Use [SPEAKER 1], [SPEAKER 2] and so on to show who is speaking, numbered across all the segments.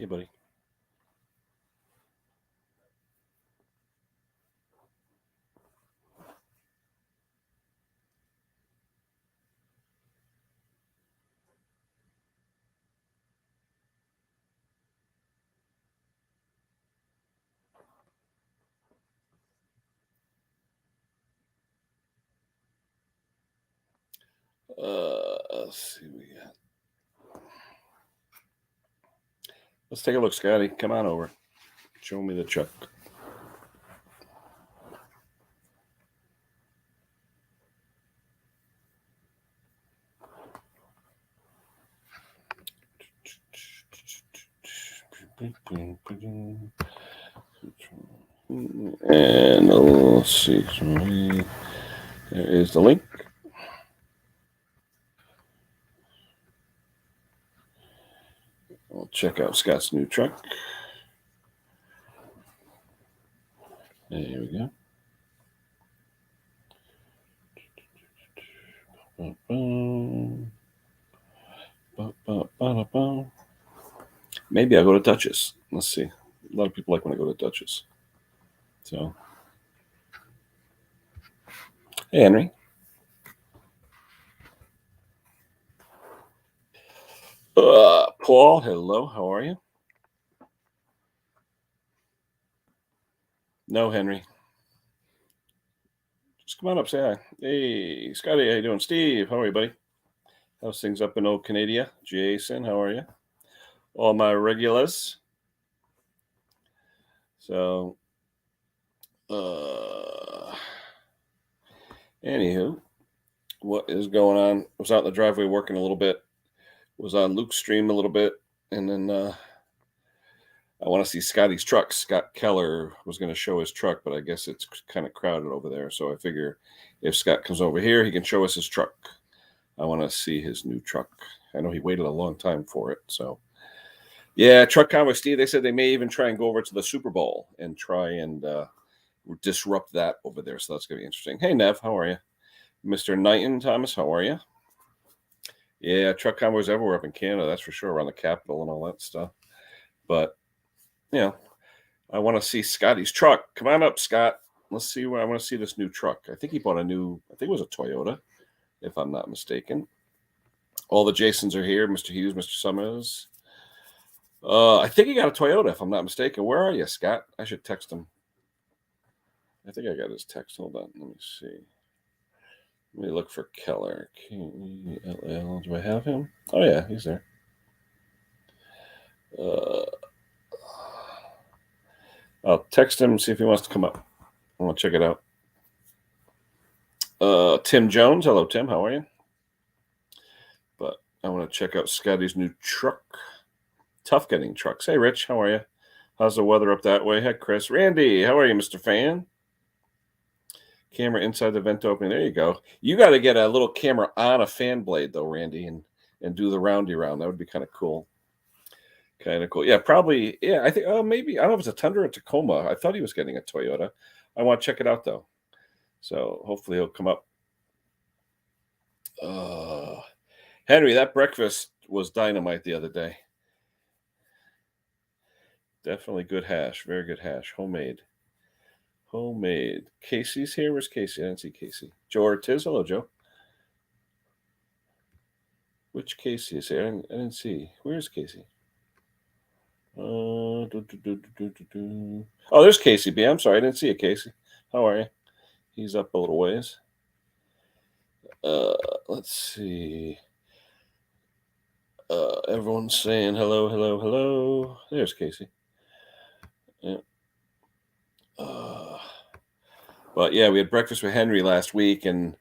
[SPEAKER 1] Hey, buddy. Let's see what we got. Let's take a look, Scotty. Come on over. Show me the truck. And let's see. There is the link. I'll check out Scott's new truck. There we go. Maybe I'll go to Dutchess. Let's see. A lot of people like when I go to Dutchess. So, hey, Henry. Paul, hello. How are you? No, Henry. Just come on up, say hi. Hey, Scotty, how you doing? Steve, how are you, buddy? How's things up in old Canada? Jason, how are you? All my regulars. So, anywho, what is going on? I was out in the driveway working a little bit. Was on Luke's stream a little bit, and then I want to see Scotty's truck. Scott Keller was going to show his truck, but I guess it's kind of crowded over there. So I figure if Scott comes over here, he can show us his truck. I want to see his new truck. I know he waited a long time for it. So, yeah, Truck Convoy Steve, they said they may even try and go over to the Super Bowl and try and disrupt that over there. So that's going to be interesting. Hey, Nev, how are you? Mr. Knighton, Thomas, how are you? Yeah, truck convoys everywhere up in Canada, that's for sure, around the capital and all that stuff. But, you know, I want to see Scotty's truck. Come on up, Scott. Let's see where I want to see this new truck. I think he bought I think it was a Toyota, if I'm not mistaken. All the Jasons are here. Mr. Hughes, Mr. Summers. I think he got a Toyota, if I'm not mistaken. Where are you, Scott? I should text him. I think I got his text. Hold on. Let me see. Let me look for Keller. K-E-L-L. Do I have him? Oh, yeah, he's there. I'll text him and see if he wants to come up. I want to check it out. Tim Jones. Hello, Tim. How are you? But I want to check out Scotty's new truck. Tough getting trucks. Hey, Rich. How are you? How's the weather up that way? Hey, Chris. Randy. How are you, Mr. Fan? Camera inside the vent opening. There you go. You got to get a little camera on a fan blade, though, Randy, and do the roundy round. That would be kind of cool. Kind of cool. Yeah, probably. Yeah, I think, maybe. I don't know if it's a Tundra or a Tacoma. I thought he was getting a Toyota. I want to check it out, though. So hopefully he'll come up. Henry, that breakfast was dynamite the other day. Definitely good hash. Very good hash. Homemade. Casey's here. Where's Casey? I didn't see Casey. Joe Ortiz. Hello, Joe. Which Casey is here? I didn't see. Where's Casey? Oh, there's Casey B. I'm sorry. I didn't see it, Casey. How are you? He's up a little ways. Let's see. Everyone's saying hello, hello, hello. There's Casey. Yeah. But yeah, we had breakfast with Henry last week, and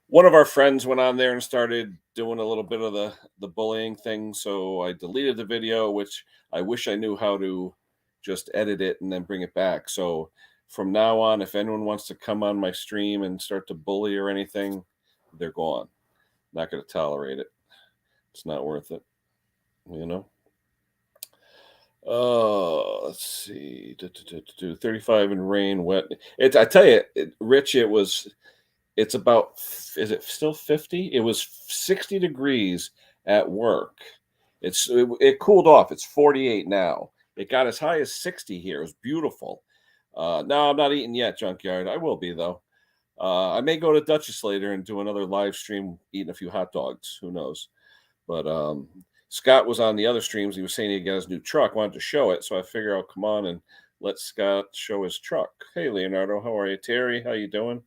[SPEAKER 1] one of our friends went on there and started doing a little bit of the bullying thing. So I deleted the video, which I wish I knew how to just edit it and then bring it back. So from now on, if anyone wants to come on my stream and start to bully or anything, they're gone. Not going to tolerate it. It's not worth it, you know? Oh, let's see. 35 in rain, wet. I tell you, Rich, it's about, is it still 50? It was 60 degrees at work. It cooled off. It's 48 now. It got as high as 60 here. It was beautiful. No, I'm not eating yet, Junkyard. I will be though. I may go to Duchess later and do another live stream eating a few hot dogs. Who knows? But Scott was on the other streams. He was saying he got his new truck, wanted to show it. So I figure I'll come on and let Scott show his truck. Hey, Leonardo, how are you? Terry, how you doing?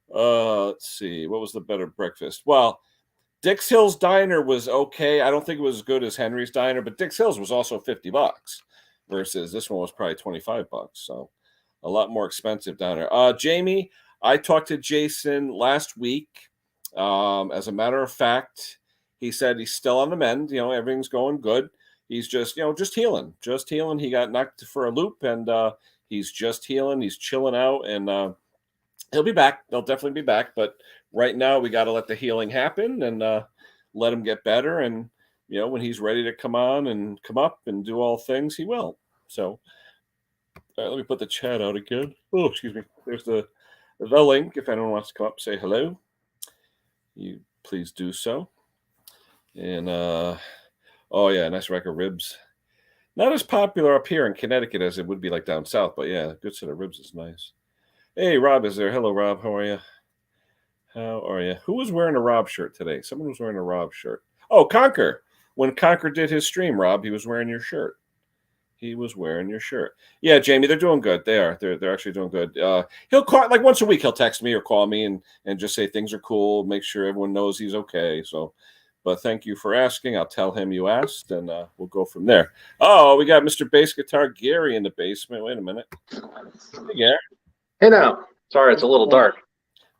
[SPEAKER 1] Let's see. What was the better breakfast? Well, Dick's Hills Diner was okay. I don't think it was as good as Henry's Diner, but Dick's Hills was also $50 versus this one was probably $25. So a lot more expensive down there. Jamie, I talked to Jason last week. As a matter of fact, he said he's still on the mend. Everything's going good. He's just healing. Just healing. He got knocked for a loop, and he's just healing. He's chilling out, and he'll be back. They'll definitely be back. But right now, we got to let the healing happen and let him get better. And, when he's ready to come on and come up and do all things, he will. So let me put the chat out again. Oh, excuse me. There's the link. If anyone wants to come up, say hello. You please do so. And, oh, yeah, nice rack of ribs. Not as popular up here in Connecticut as it would be like down south. But, yeah, a good set of ribs is nice. Hey, Rob is there. Hello, Rob. How are you? How are you? Who was wearing a Rob shirt today? Someone was wearing a Rob shirt. Oh, Conquer. When Conquer did his stream, Rob, he was wearing your shirt. He was wearing your shirt. Yeah, Jamie, they're doing good. They are. They're actually doing good. He'll call like once a week. He'll text me or call me and just say things are cool. Make sure everyone knows he's okay. So, but thank you for asking. I'll tell him you asked, and we'll go from there. Oh, we got Mr. Bass Guitar Gary in the basement. Wait a minute. Hey, Gary.
[SPEAKER 2] Hey now. Sorry, it's a little dark.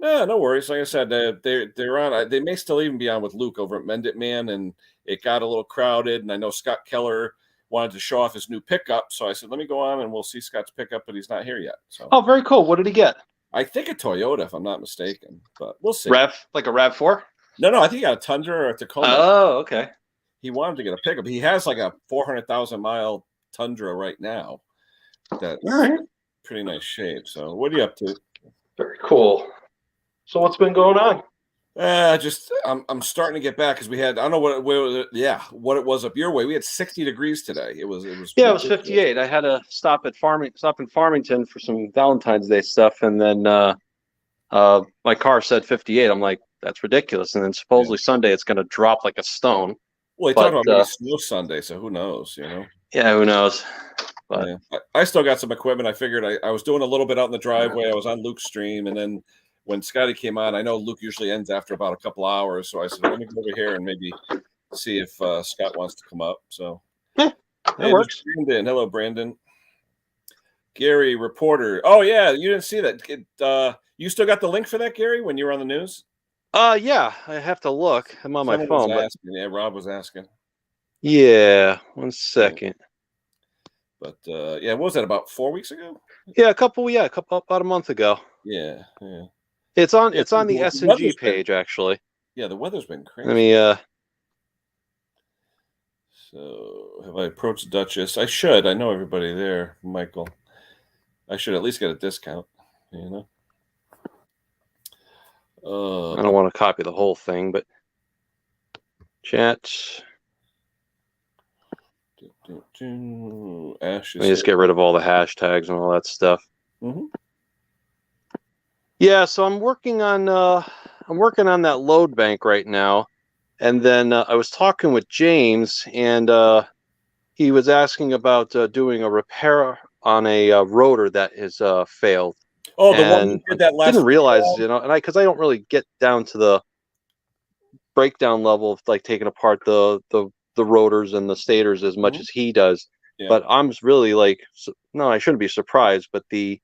[SPEAKER 1] No worries. Like I said, they're on. They may still even be on with Luke over at Mend It Man, and it got a little crowded. And I know Scott Keller wanted to show off his new pickup, so I said, let me go on and we'll see Scott's pickup, but he's not here yet. So,
[SPEAKER 2] oh, very cool. What did he get?
[SPEAKER 1] I think a Toyota, if I'm not mistaken, but we'll see.
[SPEAKER 2] Like a RAV4?
[SPEAKER 1] No, I think he got a Tundra or a Tacoma.
[SPEAKER 2] Oh, okay.
[SPEAKER 1] He wanted to get a pickup. He has like a 400,000 mile Tundra right now. That's
[SPEAKER 2] all right.
[SPEAKER 1] Pretty nice shape. So, what are you up to?
[SPEAKER 2] Very cool. So, what's been going on?
[SPEAKER 1] I'm starting to get back because we had, I don't know what it was up your way. We had 60 degrees today. It was
[SPEAKER 2] it was 58. I had to stop in Farmington for some Valentine's Day stuff, and then my car said 58. I'm like, that's ridiculous. And then supposedly Sunday it's going to drop like a stone.
[SPEAKER 1] Well, he talked about maybe snow Sunday, so who knows?
[SPEAKER 2] Yeah, who knows? But
[SPEAKER 1] I still got some equipment. I figured I was doing a little bit out in the driveway. I was on Luke's stream, and then when Scotty came on, I know Luke usually ends after about a couple hours, so I said, let me go over here and maybe see if Scott wants to come up. So,
[SPEAKER 2] that works.
[SPEAKER 1] Brandon. Hello, Brandon. Gary, reporter. Oh, yeah, you didn't see that. You still got the link for that, Gary, when you were on the news?
[SPEAKER 2] Yeah, I have to look. I'm on my phone.
[SPEAKER 1] Yeah, Rob was asking.
[SPEAKER 2] Yeah, 1 second.
[SPEAKER 1] But yeah, what was that, about 4 weeks ago?
[SPEAKER 2] Yeah, about a month ago.
[SPEAKER 1] Yeah.
[SPEAKER 2] It's on the S&G page, actually.
[SPEAKER 1] Yeah, the weather's been crazy.
[SPEAKER 2] Let me
[SPEAKER 1] So, have I approached Duchess? I should. I know everybody there, Michael. I should at least get a discount, I
[SPEAKER 2] don't want to copy the whole thing, but chat.
[SPEAKER 1] Ash,
[SPEAKER 2] let me just get rid of all the hashtags and all that stuff.
[SPEAKER 1] Mm-hmm.
[SPEAKER 2] Yeah, so I'm working on that load bank right now, and then I was talking with James, and he was asking about doing a repair on a rotor that has failed.
[SPEAKER 1] Oh, the one you did that last.
[SPEAKER 2] Didn't realize, and because I don't really get down to the breakdown level of like taking apart the rotors and the stators as much as he does.
[SPEAKER 1] Yeah.
[SPEAKER 2] But I'm really like, no, I shouldn't be surprised. But they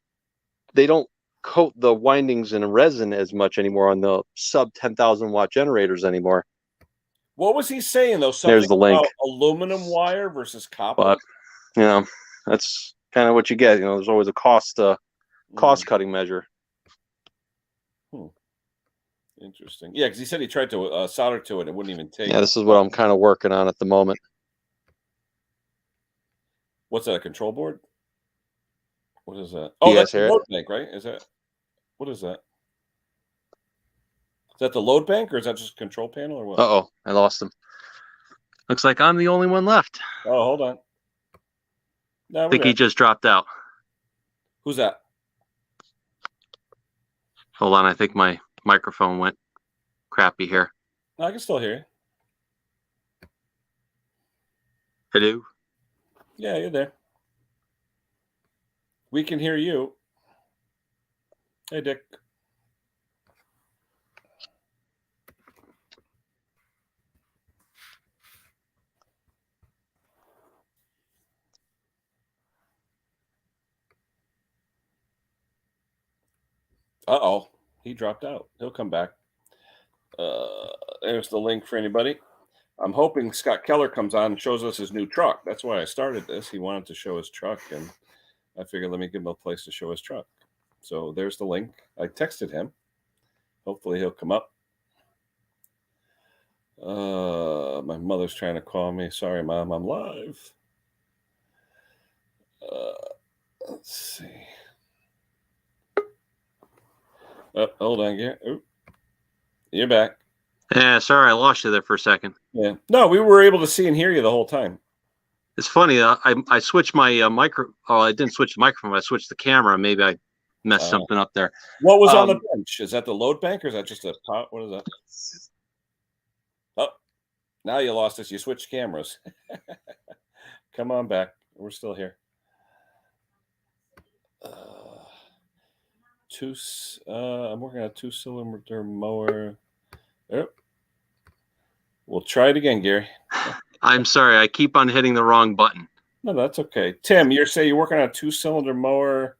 [SPEAKER 2] don't coat the windings in resin as much anymore on the sub 10,000 watt generators anymore.
[SPEAKER 1] What was he saying though? Something
[SPEAKER 2] There's the link.
[SPEAKER 1] About aluminum wire versus copper.
[SPEAKER 2] But that's kind of what you get. There's always a cost cutting measure.
[SPEAKER 1] Interesting. Yeah, because he said he tried to solder to it and it wouldn't even take.
[SPEAKER 2] Yeah, this is what I'm kind of working on at the moment.
[SPEAKER 1] What's that? A control board? What is that? Oh, that's the load bank, right? Is that? What is that? Is that the load bank or is that just a control panel or what?
[SPEAKER 2] Uh-oh, I lost him. Looks like I'm the only one left.
[SPEAKER 1] Oh, hold on. No,
[SPEAKER 2] I think he just dropped out.
[SPEAKER 1] Who's that?
[SPEAKER 2] Hold on, I think my microphone went crappy here.
[SPEAKER 1] No, I can still hear you.
[SPEAKER 2] Hello?
[SPEAKER 1] Yeah, you're there. We can hear you. Hey, Dick. Uh-oh. He dropped out. He'll come back. There's the link for anybody. I'm hoping Scott Keller comes on and shows us his new truck. That's why I started this. He wanted to show his truck, and I figured let me give him a place to show his truck. So there's the link. I texted him. Hopefully he'll come up. My mother's trying to call me. Sorry, Mom, I'm live. Let's see. Oh, hold on, Gary. Oh, you're back.
[SPEAKER 2] Yeah, sorry, I lost you there for a second.
[SPEAKER 1] Yeah. No, we were able to see and hear you the whole time.
[SPEAKER 2] It's funny. I switched my micro. Oh, I didn't switch the microphone. I switched the camera. Maybe I messed something up there.
[SPEAKER 1] What was on the bench? Is that the load bank or is that just a pot? What is that? Oh, now you lost us. You switched cameras. Come on back. We're still here. I'm working on a 2-cylinder mower. Oh. We'll try it again, Gary.
[SPEAKER 2] I'm sorry. I keep on hitting the wrong button.
[SPEAKER 1] No, that's okay. Tim, you're working on a 2-cylinder mower.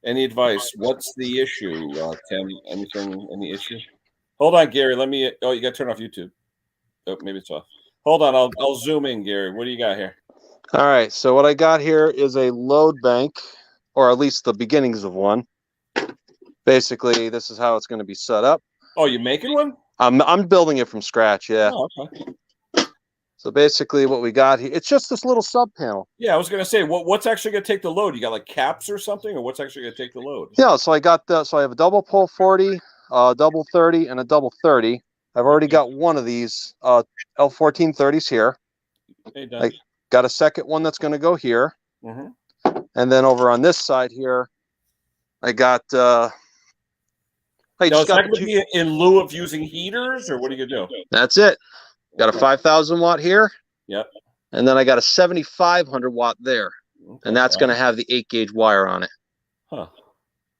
[SPEAKER 1] Any advice? What's the issue, Tim? Any issue? Hold on, Gary. Let me. Oh, you got to turn off YouTube. Oh, maybe it's off. Hold on. I'll zoom in, Gary. What do you got here?
[SPEAKER 2] All right. So what I got here is a load bank, or at least the beginnings of one. Basically, this is how it's going to be set up.
[SPEAKER 1] Oh, you making one?
[SPEAKER 2] I'm building it from scratch. Yeah.
[SPEAKER 1] Oh, okay.
[SPEAKER 2] So basically, what we got here, it's just this little sub panel.
[SPEAKER 1] Yeah, I was going to say, what's actually going to take the load? You got like caps or something, or what's actually going to take the load?
[SPEAKER 2] Yeah. So I have a double pole 40, double 30, and a double 30. I've already got one of these L1430s here.
[SPEAKER 1] Hey,
[SPEAKER 2] I got a second one that's going to go here.
[SPEAKER 1] Mm-hmm.
[SPEAKER 2] And then over on this side here, I got.
[SPEAKER 1] Now, is that going to be in lieu of using heaters, or what are you going to do?
[SPEAKER 2] That's it. Got a 5,000 watt here.
[SPEAKER 1] Yep.
[SPEAKER 2] And then I got a 7,500 watt there. Okay, and that's going to have the 8-gauge wire on it.
[SPEAKER 1] Huh.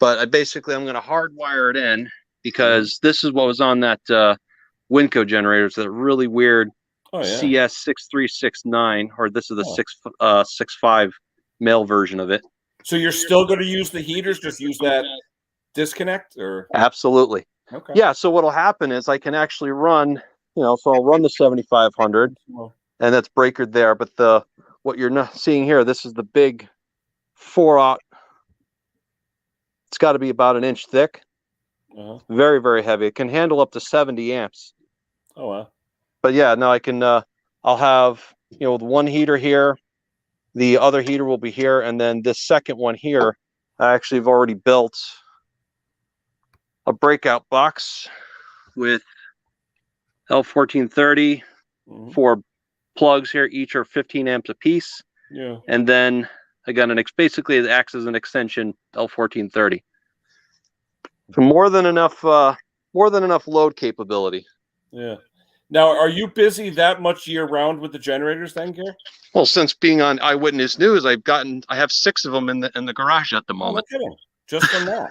[SPEAKER 2] But I'm going to hardwire it in because this is what was on that Winco generator. It's that really weird CS6369, or this is the 6.5 male version of it.
[SPEAKER 1] So you're still going to use the heaters? Just use that disconnect, or?
[SPEAKER 2] Absolutely.
[SPEAKER 1] Okay.
[SPEAKER 2] Yeah. So what'll happen is I can actually run, so I'll run the 7,500 and that's breakered there. But what you're not seeing here, this is the big 4-aught. It's got to be about 1 inch thick. Very, very heavy. It can handle up to 70 amps.
[SPEAKER 1] Oh, wow.
[SPEAKER 2] But yeah, no, I can, I'll have, one heater here. The other heater will be here. And then this second one here, I actually have already built a breakout box with L1430, 4 plugs here. Each are 15 amps a piece.
[SPEAKER 1] Yeah.
[SPEAKER 2] And then I got basically it acts as an extension L1430. So more than enough load capability.
[SPEAKER 1] Yeah. Now, are you busy that much year round with the generators then, Gary?
[SPEAKER 2] Well, since being on Eyewitness News, I have 6 of them in the garage at the moment.
[SPEAKER 1] Oh, no kidding. Just from that.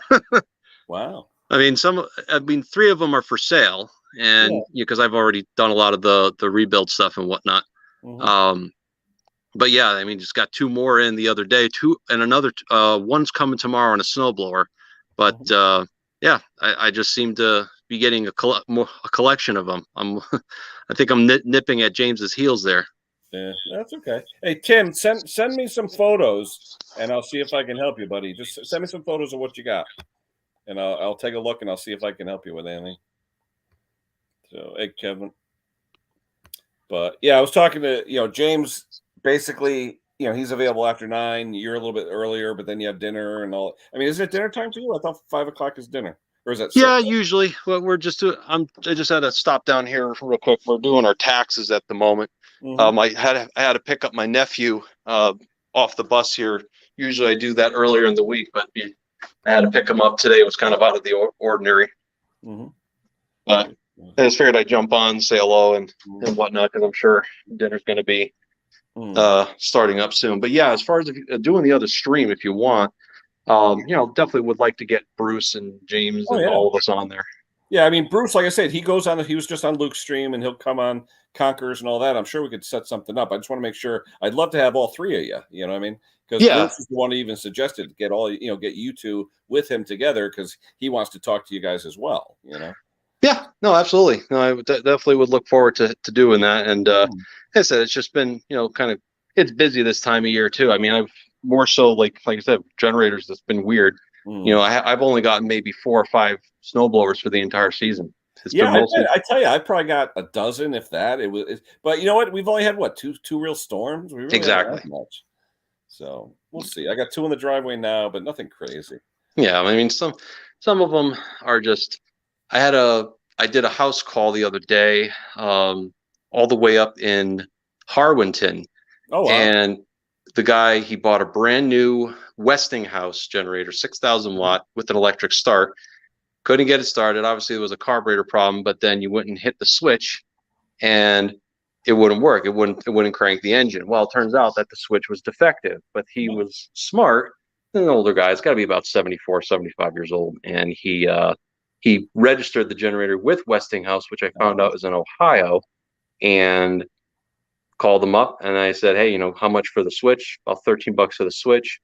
[SPEAKER 1] Wow. I mean,
[SPEAKER 2] 3 of them are for sale, and because I've already done a lot of the rebuild stuff and whatnot. Mm-hmm. But yeah, I mean, just got 2 more in the other day, 2 and another. One's coming tomorrow on a snowblower, but yeah, I just seem to be getting a collection of them. I think I'm nipping at James's heels there.
[SPEAKER 1] Yeah, that's okay. Hey, Tim, send me some photos, and I'll see if I can help you, buddy. Just send me some photos of what you got, and I'll take a look, and I'll see if I can help you with anything. So, hey, Kevin. But yeah, I was talking to James. Basically, he's available after 9. You're a little bit earlier, but then you have dinner and all. I mean, is it dinner time for you? I thought 5 o'clock is dinner, or is that?
[SPEAKER 2] Yeah, usually. Well, we're just I just had to stop down here real quick. We're doing our taxes at the moment.
[SPEAKER 1] Mm-hmm.
[SPEAKER 2] I had to pick up my nephew off the bus here. Usually I do that earlier in the week, but I had to pick him up today. It was kind of out of the ordinary.
[SPEAKER 1] Mm-hmm.
[SPEAKER 2] But I just figured I'd jump on, say hello, and whatnot, because I'm sure dinner's going to be starting up soon. But yeah, as far as doing the other stream, if you want, definitely would like to get Bruce and James and all of us on there.
[SPEAKER 1] Yeah, I mean, Bruce, like I said, he was just on Luke's stream, and he'll come on Conquerors and all that. I'm sure we could set something up. I just want to make sure. I'd love to have all three of you. You know what I mean? Because Bruce is the one who even suggested get you two with him together because he wants to talk to you guys as well. You know?
[SPEAKER 2] Yeah, no, absolutely. No, I definitely would look forward to doing that. And like I said, it's just been it's busy this time of year too. I mean, I've more so like I said, generators. That's been weird. I've only gotten maybe 4 or 5 snowblowers for the entire season.
[SPEAKER 1] I tell you, I probably got a dozen, if that. But you know what? We've only had two real storms. We really haven't had much. So we'll see. I got 2 in the driveway now, but nothing crazy.
[SPEAKER 2] Yeah, I mean some of them are just. I did a house call the other day, all the way up in Harwinton.
[SPEAKER 1] Oh wow!
[SPEAKER 2] And the guy, he bought a brand new Westinghouse generator, 6,000 watt with an electric start. Couldn't get it started. Obviously, there was a carburetor problem, but then you wouldn't hit the switch, and it wouldn't work. It wouldn't crank the engine. Well, it turns out that the switch was defective, but he was smart. An older guy. He's got to be about 74, 75 years old, and he registered the generator with Westinghouse, which I found out is in Ohio, and called them up. And I said, hey, how much for the switch? About $13 for the switch.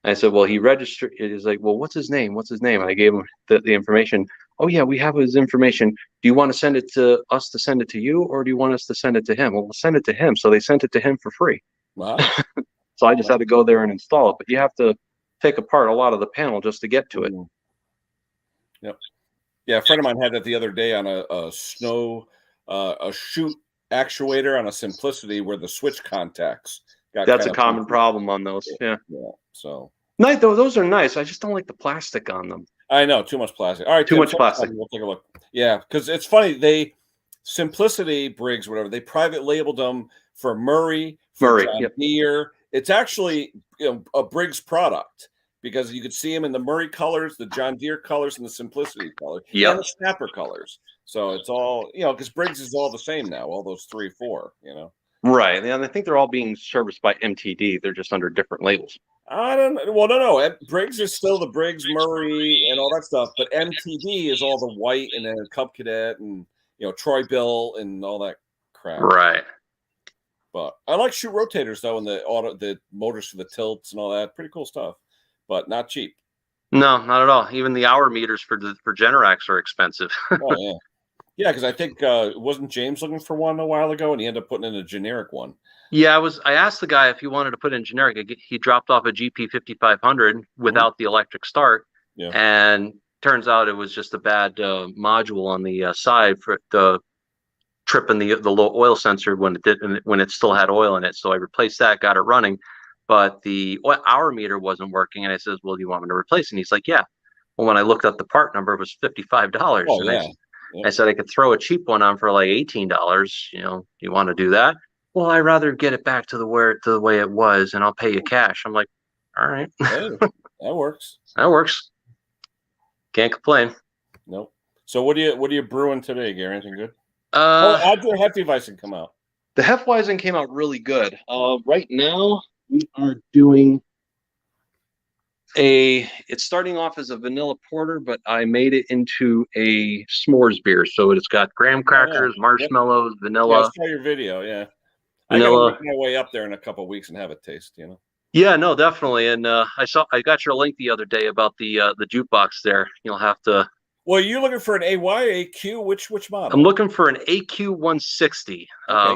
[SPEAKER 2] And I said, well, he registered. He's like, well, what's his name? What's his name? And I gave him the information. Oh, yeah, we have his information. Do you want to send it to us to send it to you, or do you want us to send it to him? Well, we'll send it to him. So they sent it to him for free.
[SPEAKER 1] Wow.
[SPEAKER 2] So I just had to go there and install it. But you have to take apart a lot of the panel just to get to it.
[SPEAKER 1] Yep. Yeah, a friend of mine had that the other day on a chute actuator on a Simplicity where the switch contacts
[SPEAKER 2] that's a common problem on those. Yeah.
[SPEAKER 1] So
[SPEAKER 2] nice though. Those are nice. I just don't like the plastic on them.
[SPEAKER 1] I know, too much plastic. All right,
[SPEAKER 2] too much plastic.
[SPEAKER 1] We'll take a look. Yeah, because it's funny. Simplicity Briggs, whatever, they private labeled them for Murray, John Deere. It's actually a Briggs product because you could see them in the Murray colors, the John Deere colors, and the Simplicity colors, and the Snapper colors. So it's all because Briggs is all the same now. All those 3, 4,
[SPEAKER 2] Right, and I think they're all being serviced by MTD. They're just under different labels.
[SPEAKER 1] I don't know. Well, no. Briggs is still the Briggs, Murray, and all that stuff, but MTD is all the white and then Cub Cadet and Troy Bill and all that crap.
[SPEAKER 2] Right.
[SPEAKER 1] But I like chute rotators though, and the motors for the tilts and all that. Pretty cool stuff, but not cheap.
[SPEAKER 2] No, not at all. Even the hour meters for Generacs are expensive.
[SPEAKER 1] Oh yeah. Yeah, because I think wasn't James looking for one a while ago, and he ended up putting in a generic one.
[SPEAKER 2] Yeah, I asked the guy if he wanted to put in generic. He dropped off a GP 5500 without the electric start, and turns out it was just a bad module on the side for the tripping the low oil sensor when it still had oil in it. So I replaced that, got it running, but the hour meter wasn't working. And I says, "Well, do you want me to replace it?" And he's like, "Yeah." Well, when I looked up the part number, it was $55.
[SPEAKER 1] Oh, yeah.
[SPEAKER 2] I said I could throw a cheap one on for like $18. You want to do that? Well, I'd rather get it back to the way it was, and I'll pay you cash. I'm like, all right,
[SPEAKER 1] hey, that works.
[SPEAKER 2] That works. Can't complain.
[SPEAKER 1] Nope. So what are you brewing today, Gary? Anything good? How'd the Hefeweizen come out?
[SPEAKER 2] The Hefeweizen came out really good. Right now we are doing it's starting off as a vanilla porter, but I made it into a s'mores beer. So it's got graham crackers, marshmallows, vanilla.
[SPEAKER 1] Yeah, I saw your video. Yeah, vanilla. I gotta make my way up there in a couple of weeks and have a taste.
[SPEAKER 2] Yeah, no, definitely. And I got your link the other day about the jukebox there. You'll have to.
[SPEAKER 1] Well, you're looking for an AY, AQ? Which model?
[SPEAKER 2] I'm looking for an AQ 160.
[SPEAKER 1] Okay,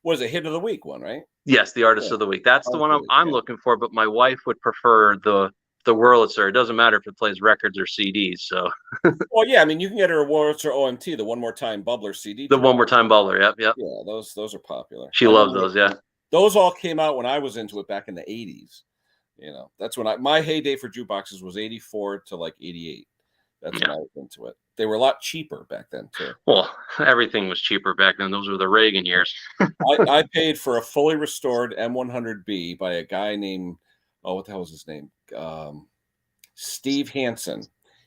[SPEAKER 1] what is it? Hit of the week one, right?
[SPEAKER 2] Yes, the artist of the week. That's the one I'm looking for. But my wife would prefer the Wurlitzer. It doesn't matter if it plays records or CDs. So.
[SPEAKER 1] Well, yeah. I mean, you can get her a Wurlitzer OMT, the One More Time Bubbler CD.
[SPEAKER 2] The One More Time Bubbler. Yep.
[SPEAKER 1] Yeah, those are popular.
[SPEAKER 2] She loves those. Yeah.
[SPEAKER 1] Those all came out when I was into it back in the 80s. That's when my heyday for jukeboxes was 84 to like 88. That's when I was into it. They were a lot cheaper back then too.
[SPEAKER 2] Well, everything was cheaper back then. Those were the Reagan years.
[SPEAKER 1] I paid for a fully restored M100B by a guy named, what the hell was his name? Steve Hansen.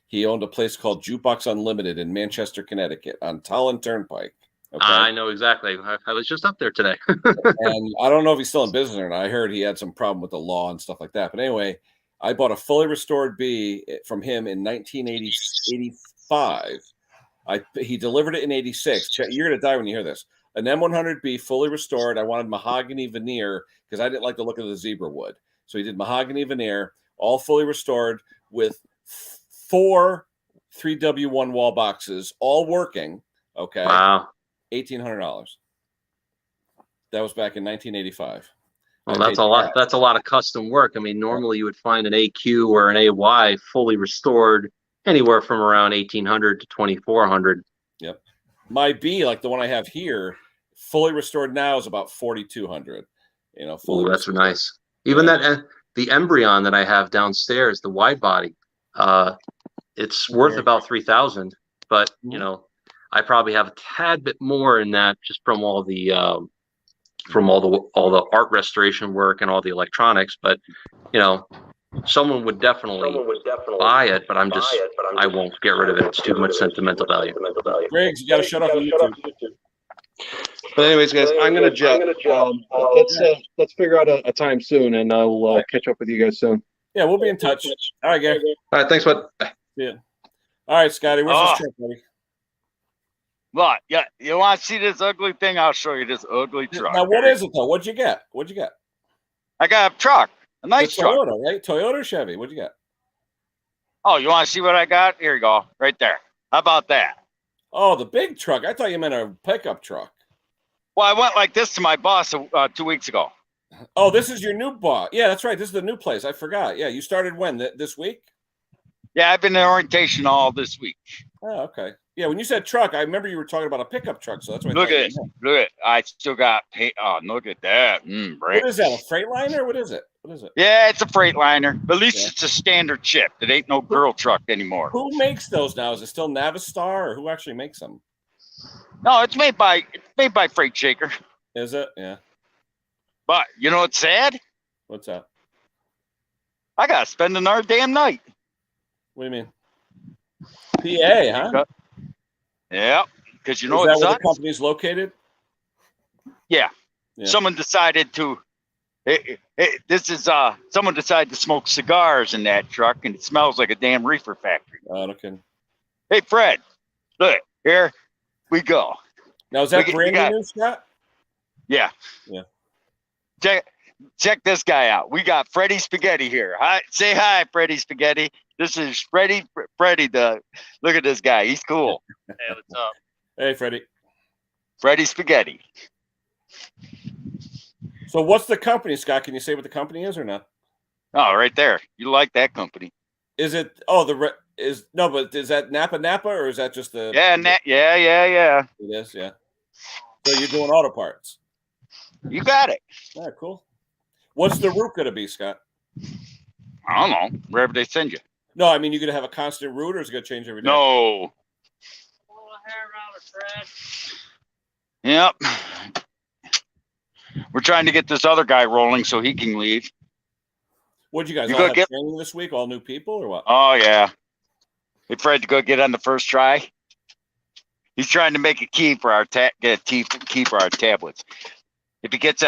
[SPEAKER 1] He owned a place called Jukebox Unlimited in Manchester, Connecticut on Tolland Turnpike. Okay?
[SPEAKER 2] I know exactly. I was just up there today.
[SPEAKER 1] And I don't know if he's still in business or not. I heard he had some problem with the law and stuff like that. But anyway, I bought a fully restored B from him in 1985. He delivered it in 86. You're going to die when you hear this. An M100B fully restored. I wanted mahogany veneer because I didn't like the look of the zebra wood. So he did mahogany veneer, all fully restored with 4 3W1 wall boxes, all working. Okay.
[SPEAKER 2] Wow.
[SPEAKER 1] $1,800. That was back in 1985.
[SPEAKER 2] Well, that's a lot. That's a lot of custom work. I mean, normally you would find an AQ or an AY fully restored anywhere from around 1,800 to 2,400.
[SPEAKER 1] Yep. My B, like the one I have here, fully restored now is about 4,200. Fully.
[SPEAKER 2] Oh, that's nice. Even that the Embryon that I have downstairs, the wide body, it's worth about 3,000. But I probably have a tad bit more in that just from all the art restoration work and all the electronics. But someone would definitely buy it, but I won't get rid of it. It's too much sentimental value.
[SPEAKER 1] Griggs, you got to shut off YouTube.
[SPEAKER 2] But anyways, guys, I'm gonna jet. Let's figure out a time soon, and I'll catch up with you guys soon.
[SPEAKER 1] Yeah, we'll be in touch. All right, Gary.
[SPEAKER 2] All right, thanks, bud.
[SPEAKER 1] Yeah. All right, Scotty, where's this truck, buddy?
[SPEAKER 3] What? Yeah, you want to see this ugly thing? I'll show you this ugly truck.
[SPEAKER 1] Now, what is it though? What'd you get?
[SPEAKER 3] I got a truck, a nice truck.
[SPEAKER 1] Toyota, right? Toyota or Chevy? What'd you get?
[SPEAKER 3] Oh, you want to see what I got? Here you go, right there. How about that?
[SPEAKER 1] Oh, the big truck. I thought you meant a pickup truck.
[SPEAKER 3] Well, I went like this to my boss 2 weeks ago.
[SPEAKER 1] Oh, this is your new boss. Yeah, that's right. This is the new place. I forgot. Yeah, you started when? This week?
[SPEAKER 3] Yeah, I've been in orientation all this week.
[SPEAKER 1] Oh, okay. Yeah, when you said truck, I remember you were talking about a pickup truck. So that's what.
[SPEAKER 3] Look at it. Look at it. I still got pay. Oh, look at that.
[SPEAKER 1] What is that? A Freightliner? What is it?
[SPEAKER 3] Yeah, it's a Freightliner. But at least it's a standard chip. It ain't no girl truck anymore.
[SPEAKER 1] Who makes those now? Is it still Navistar, or who actually makes them?
[SPEAKER 3] No, it's made by Freight Shaker.
[SPEAKER 1] Is it? Yeah.
[SPEAKER 3] But you know what's sad?
[SPEAKER 1] What's that?
[SPEAKER 3] I gotta spend another damn night.
[SPEAKER 1] What do you mean? PA, huh?
[SPEAKER 3] Yeah, because you know
[SPEAKER 1] is that
[SPEAKER 3] where
[SPEAKER 1] where the company's located?
[SPEAKER 3] Yeah. Someone decided to. Someone decided to smoke cigars in that truck, and it smells like a damn reefer factory.
[SPEAKER 1] Oh, okay.
[SPEAKER 3] Hey, Fred, look here. We go.
[SPEAKER 1] Now is that brand new, Scott?
[SPEAKER 3] Yeah. Check this guy out. We got Freddie Spaghetti here. Hi, say hi, Freddie Spaghetti. This is Freddie. Look at this guy. He's cool.
[SPEAKER 2] Hey, what's up?
[SPEAKER 1] Hey, Freddie.
[SPEAKER 3] Freddie Spaghetti.
[SPEAKER 1] So what's the company, Scott? Can you say what the company is or not?
[SPEAKER 3] Oh, right there. You like that company?
[SPEAKER 1] Is it? Oh, but is that Napa or is that just the?
[SPEAKER 3] Yeah, yeah.
[SPEAKER 1] It is, yeah. So you're doing auto parts.
[SPEAKER 3] You got it.
[SPEAKER 1] Yeah, cool. What's the route going to be, Scott?
[SPEAKER 3] I don't know. Wherever they send you.
[SPEAKER 1] No, I mean, you're going to have a constant route or is it going to change every day?
[SPEAKER 3] No. Yep. We're trying to get this other guy rolling so he can leave.
[SPEAKER 1] What'd you guys all have training this week? All new people or what?
[SPEAKER 3] Oh, yeah. Hey, Fred, to go get on the first try. He's trying to make a key for our key for our tablets. If he gets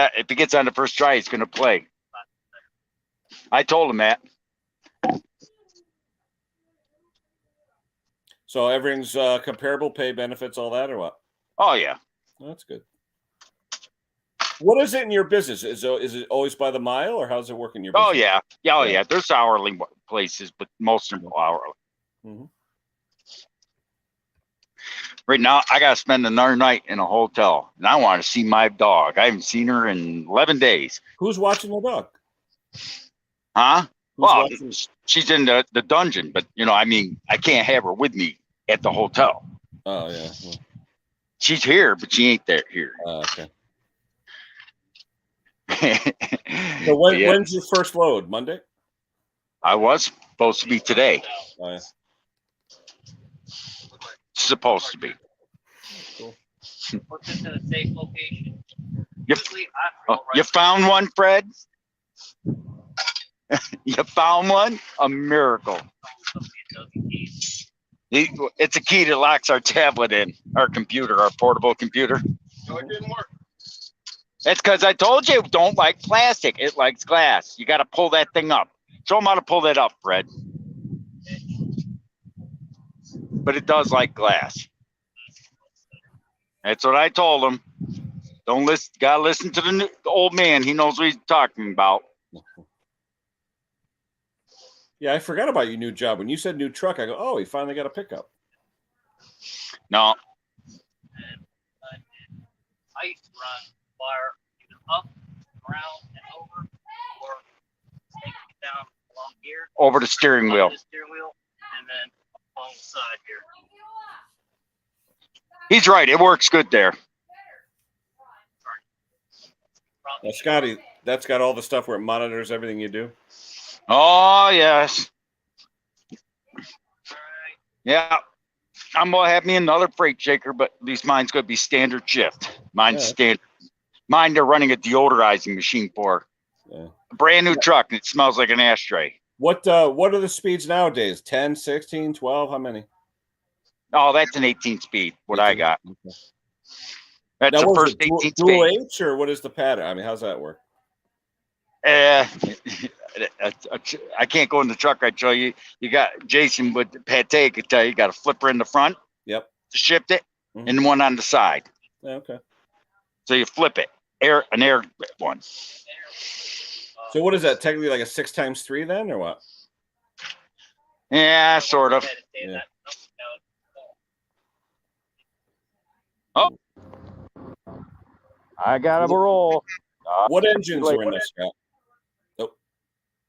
[SPEAKER 3] on the first try, he's going to play. I told him that.
[SPEAKER 1] So everything's comparable, pay, benefits, all that, or what?
[SPEAKER 3] Oh yeah,
[SPEAKER 1] well, that's good. What is it in your business? Is it always by the mile, or how's it work in your business?
[SPEAKER 3] Oh yeah, yeah. There's hourly places, but most of them are hourly.
[SPEAKER 1] Mm-hmm.
[SPEAKER 3] Right now, I got to spend another night in a hotel, and I want to see my dog. I haven't seen her in 11 days.
[SPEAKER 1] Who's watching the dog?
[SPEAKER 3] Huh?
[SPEAKER 1] Well,
[SPEAKER 3] she's in the dungeon, but I mean, I can't have her with me at the hotel.
[SPEAKER 1] Oh yeah. Well.
[SPEAKER 3] She's here, but she ain't here.
[SPEAKER 1] Okay. So when's your first load? Monday?
[SPEAKER 3] I was supposed to be today.
[SPEAKER 1] Oh, yeah.
[SPEAKER 3] supposed to be.
[SPEAKER 1] Cool.
[SPEAKER 4] Put this in a safe location.
[SPEAKER 3] You found one, Fred? You found one? A miracle. It's a key that locks our tablet in, our computer, our portable computer.
[SPEAKER 1] No, it didn't work.
[SPEAKER 3] That's because I told you, don't like plastic. It likes glass. You got to pull that thing up. Show them how to pull that up, Fred. But it does like glass. That's what I told him. Don't listen. Gotta listen to the old man. He knows what he's talking about.
[SPEAKER 1] Yeah, I forgot about your new job. When you said new truck, I go, oh, he finally got a pickup.
[SPEAKER 3] No.
[SPEAKER 4] I used to run wire either up, around, and over, or take it down along here.
[SPEAKER 3] Over the steering wheel.
[SPEAKER 4] The steering wheel, and then along the side here.
[SPEAKER 3] He's right. It works good there.
[SPEAKER 1] Now, Scotty, that's got all the stuff where it monitors everything you do.
[SPEAKER 3] Oh, yes. Yeah. I'm going to have me another freight shaker, but at least mine's going to be standard shift. Mine's standard. Mine, they're running a deodorizing machine for.
[SPEAKER 1] Yeah.
[SPEAKER 3] A brand new truck, and it smells like an ashtray.
[SPEAKER 1] What are the speeds nowadays? 10, 16, 12? How many?
[SPEAKER 3] Oh, that's an 18 speed, what 18. I got.
[SPEAKER 1] Okay.
[SPEAKER 3] That's
[SPEAKER 1] now,
[SPEAKER 3] the first 18 speed.
[SPEAKER 1] Dual H, or what is the pattern? I mean, how's that work?
[SPEAKER 3] I can't go in the truck. I tell you, you got Jason with Pate could tell you, got a flipper in the front.
[SPEAKER 1] Yep.
[SPEAKER 3] To shift it, and one on the side.
[SPEAKER 1] Yeah, okay.
[SPEAKER 3] So you flip it, an air one.
[SPEAKER 1] So what is that? Technically like a 6x3 then, or what?
[SPEAKER 3] Yeah, sort of.
[SPEAKER 1] Yeah.
[SPEAKER 3] Oh, I got a roll.
[SPEAKER 1] What engines are in this, Scott? Oh,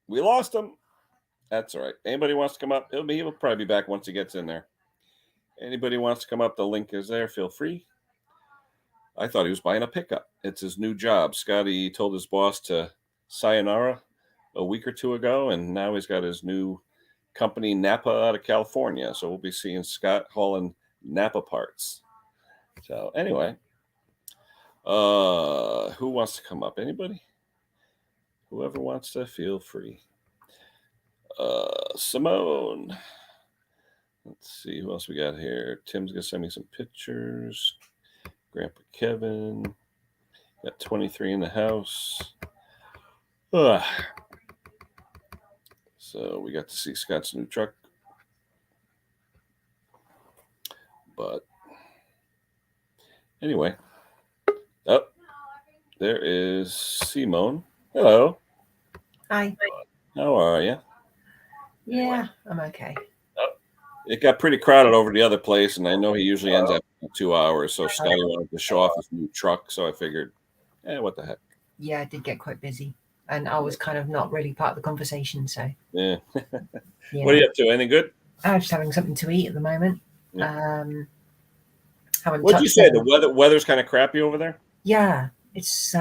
[SPEAKER 1] we lost him. That's all right. Anybody wants to come up? He'll probably be back once he gets in there. Anybody wants to come up? The link is there. Feel free. I thought he was buying a pickup. It's his new job. Scotty told his boss to sayonara a week or two ago, and now he's got his new company, Napa, out of California. So we'll be seeing Scott hauling Napa parts. So anyway, who wants to come up? Anybody? Whoever wants to, feel free. Simone. Let's see who else we got here. Tim's gonna send me some pictures. Grandpa Kevin. Got 23 in the house. So we got to see Scott's new truck. But anyway. Oh, there is Simone. Hello.
[SPEAKER 5] Hi.
[SPEAKER 1] How are you?
[SPEAKER 5] Yeah, I'm okay.
[SPEAKER 1] It got pretty crowded over the other place, and I know he usually ends up in 2 hours. So Scotty wanted to show off his new truck, so I figured, what the heck?
[SPEAKER 5] Yeah, I did get quite busy, and I was kind of not really part of the conversation. So
[SPEAKER 1] yeah. What are you up to? Anything good?
[SPEAKER 5] I'm just having something to eat at the moment.
[SPEAKER 1] Yeah.
[SPEAKER 5] What'd
[SPEAKER 1] you say? The weather's kind of crappy over there.
[SPEAKER 5] Yeah, it's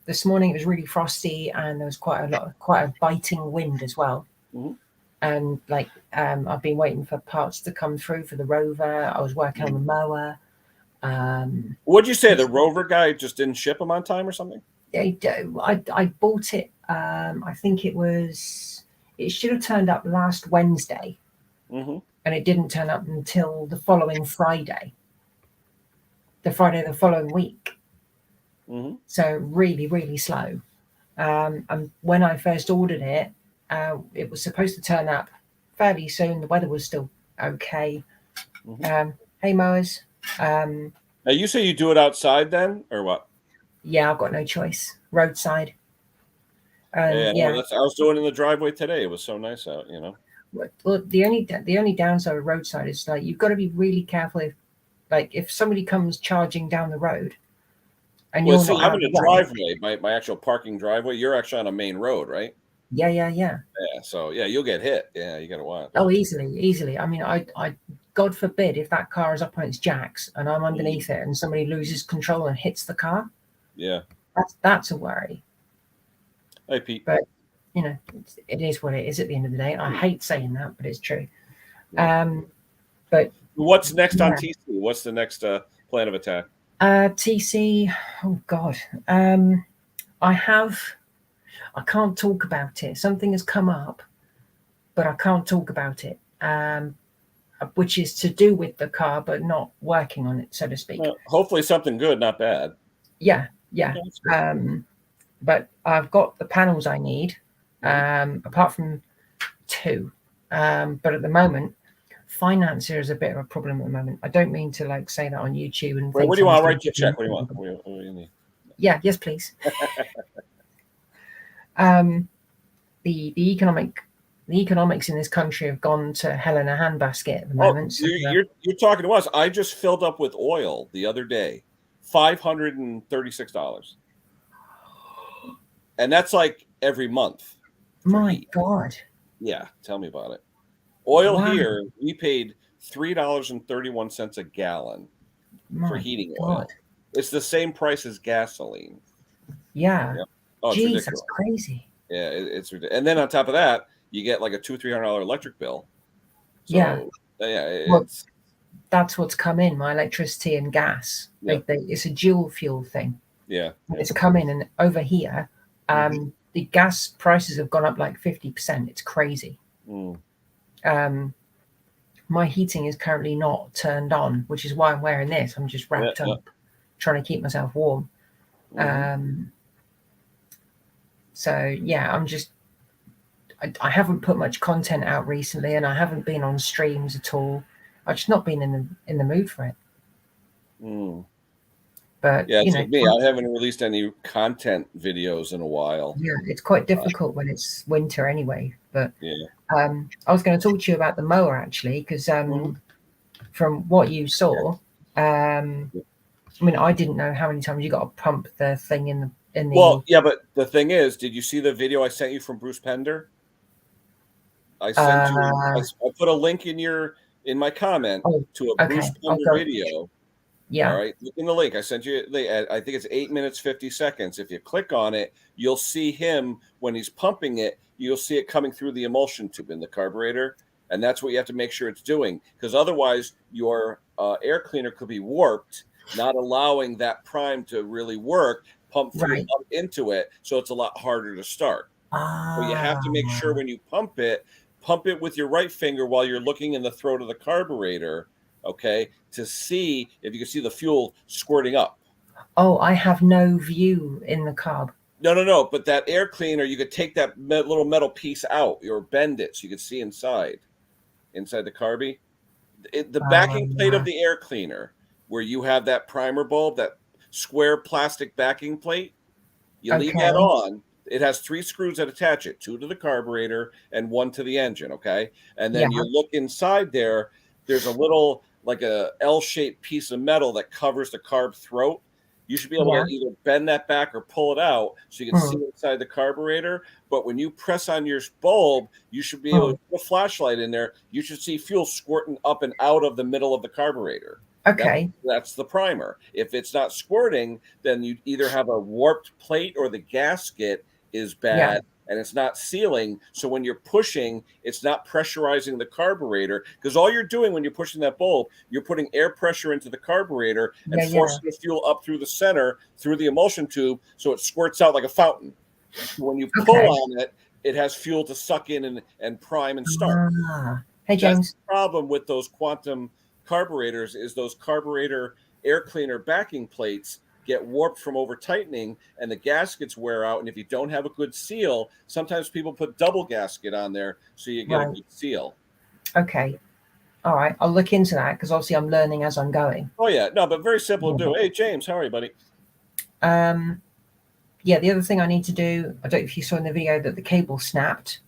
[SPEAKER 5] this morning it was really frosty, and there was quite a biting wind as well.
[SPEAKER 1] Mm-hmm.
[SPEAKER 5] And I've been waiting for parts to come through for the Rover. I was working on the Mower.
[SPEAKER 1] What'd you say? The Rover guy just didn't ship them on time or something?
[SPEAKER 5] I bought it. I think it should have turned up last Wednesday, and it didn't turn up until the following Friday. The Friday the following week.
[SPEAKER 1] Mm-hmm.
[SPEAKER 5] So really, really slow. And when I first ordered it, it was supposed to turn up fairly soon. The weather was still okay.
[SPEAKER 1] Mm-hmm.
[SPEAKER 5] Hey, mowers.
[SPEAKER 1] Now you say you do it outside then, or what?
[SPEAKER 5] Yeah, I've got no choice. Roadside.
[SPEAKER 1] I was doing it in the driveway today. It was so nice out,
[SPEAKER 5] Well, the only downside of roadside is you've got to be really careful if somebody comes charging down the road. And you're not
[SPEAKER 1] having a driveway, my actual parking driveway, you're actually on a main road, right?
[SPEAKER 5] Yeah.
[SPEAKER 1] Yeah, so you'll get hit. Yeah, you got to watch.
[SPEAKER 5] Oh, easily. I mean, I God forbid if that car is up on its jacks and I'm underneath it and somebody loses control and hits the car.
[SPEAKER 1] Yeah,
[SPEAKER 5] that's a worry.
[SPEAKER 1] Hey, Pete.
[SPEAKER 5] But it is what it is at the end of the day. I hate saying that, but it's true.
[SPEAKER 1] Yeah.
[SPEAKER 5] But
[SPEAKER 1] What's next on
[SPEAKER 5] Yeah.
[SPEAKER 1] TC? What's the next plan of attack?
[SPEAKER 5] TC. Oh God. I can't talk about it. Something has come up, but I can't talk about it. Which is to do with the car, but not working on it, so to speak.
[SPEAKER 1] Well, hopefully something good, not bad.
[SPEAKER 5] Yeah.
[SPEAKER 1] That's good.
[SPEAKER 5] But I've got the panels I need, apart from 2. But at the moment, financier is a bit of a problem at the moment. I don't mean to like say that on YouTube and
[SPEAKER 1] Wait, what do you want? I'll write you a check. What do you want? What do you need?
[SPEAKER 5] Yeah, yes, please. The economics in this country have gone to hell in a handbasket at the moment. So,
[SPEAKER 1] you're talking to us. I just filled up with oil the other day, $536, and that's like every month.
[SPEAKER 5] My God.
[SPEAKER 1] Yeah, tell me about it. Oil
[SPEAKER 5] Wow.
[SPEAKER 1] here, we paid $3.31 a gallon for heating oil. It's the same price as gasoline.
[SPEAKER 5] Yeah.
[SPEAKER 1] Oh,
[SPEAKER 5] jeez,
[SPEAKER 1] it's
[SPEAKER 5] that's crazy.
[SPEAKER 1] Yeah, it's ridiculous. And then on top of that, you get like a $200-300 electric bill. So,
[SPEAKER 5] that's what's come in, my electricity and gas.
[SPEAKER 1] Yeah.
[SPEAKER 5] It's a dual fuel thing.
[SPEAKER 1] Yeah.
[SPEAKER 5] It's come in, and over here, the gas prices have gone up like 50%. It's crazy. My heating is currently not turned on, which is why I'm wearing this. I'm just wrapped up, trying to keep myself warm. So yeah, I haven't put much content out recently, and I haven't been on streams at all. I've just not been in the mood for it. But
[SPEAKER 1] yeah, it's like me. I haven't released any content videos in a while.
[SPEAKER 5] Yeah, it's quite difficult when it's winter anyway. But
[SPEAKER 1] yeah,
[SPEAKER 5] I was going to talk to you about the mower actually, because from what you saw, I mean, I didn't know how many times you got to pump the thing in the.
[SPEAKER 1] Well, yeah, but the thing is, did you see the video I sent you from Bruce Pender? I sent you. I put a link in my comment to a Bruce Pender video.
[SPEAKER 5] Yeah.
[SPEAKER 1] All right. Look in the link. I sent you. I think it's 8 minutes 50 seconds. If you click on it, you'll see him when he's pumping it. You'll see it coming through the emulsion tube in the carburetor, and that's what you have to make sure it's doing, because otherwise your air cleaner could be warped, not allowing that prime to really work. Pump through up into it, so it's a lot harder to start. So you have to make sure when you pump it with your right finger while you're looking in the throat of the carburetor, okay, to see if you can see the fuel squirting up.
[SPEAKER 5] Oh, I have no view in the carb.
[SPEAKER 1] No. But that air cleaner, you could take that little metal piece out or bend it so you could see inside the carby. The backing plate of the air cleaner, where you have that primer bulb, that square plastic backing plate, you leave that on. It has 3 screws that attach it, 2 to the carburetor and 1 to the engine, okay? And then you look inside there, there's a little, like a L-shaped piece of metal that covers the carb throat. You should be able to either bend that back or pull it out so you can see inside the carburetor. But when you press on your bulb, you should be able to put a flashlight in there. You should see fuel squirting up and out of the middle of the carburetor.
[SPEAKER 5] Okay.
[SPEAKER 1] That's the primer. If it's not squirting, then you either have a warped plate or the gasket is bad and it's not sealing. So when you're pushing, it's not pressurizing the carburetor, because all you're doing when you're pushing that bulb, you're putting air pressure into the carburetor and forcing the fuel up through the center, through the emulsion tube, so it squirts out like a fountain. So when you pull on it, it has fuel to suck in and prime and start.
[SPEAKER 5] Hey, James.
[SPEAKER 1] That's the problem with those quantum carburetors is those carburetor air cleaner backing plates get warped from over tightening and the gaskets wear out. And if you don't have a good seal, sometimes people put double gasket on there so you get a good seal.
[SPEAKER 5] Okay. All right. I'll look into that, because obviously I'm learning as I'm going.
[SPEAKER 1] Oh, yeah. No, but very simple to do. Hey, James, how are you, buddy?
[SPEAKER 5] Yeah, the other thing I need to do, I don't know if you saw in the video that the cable snapped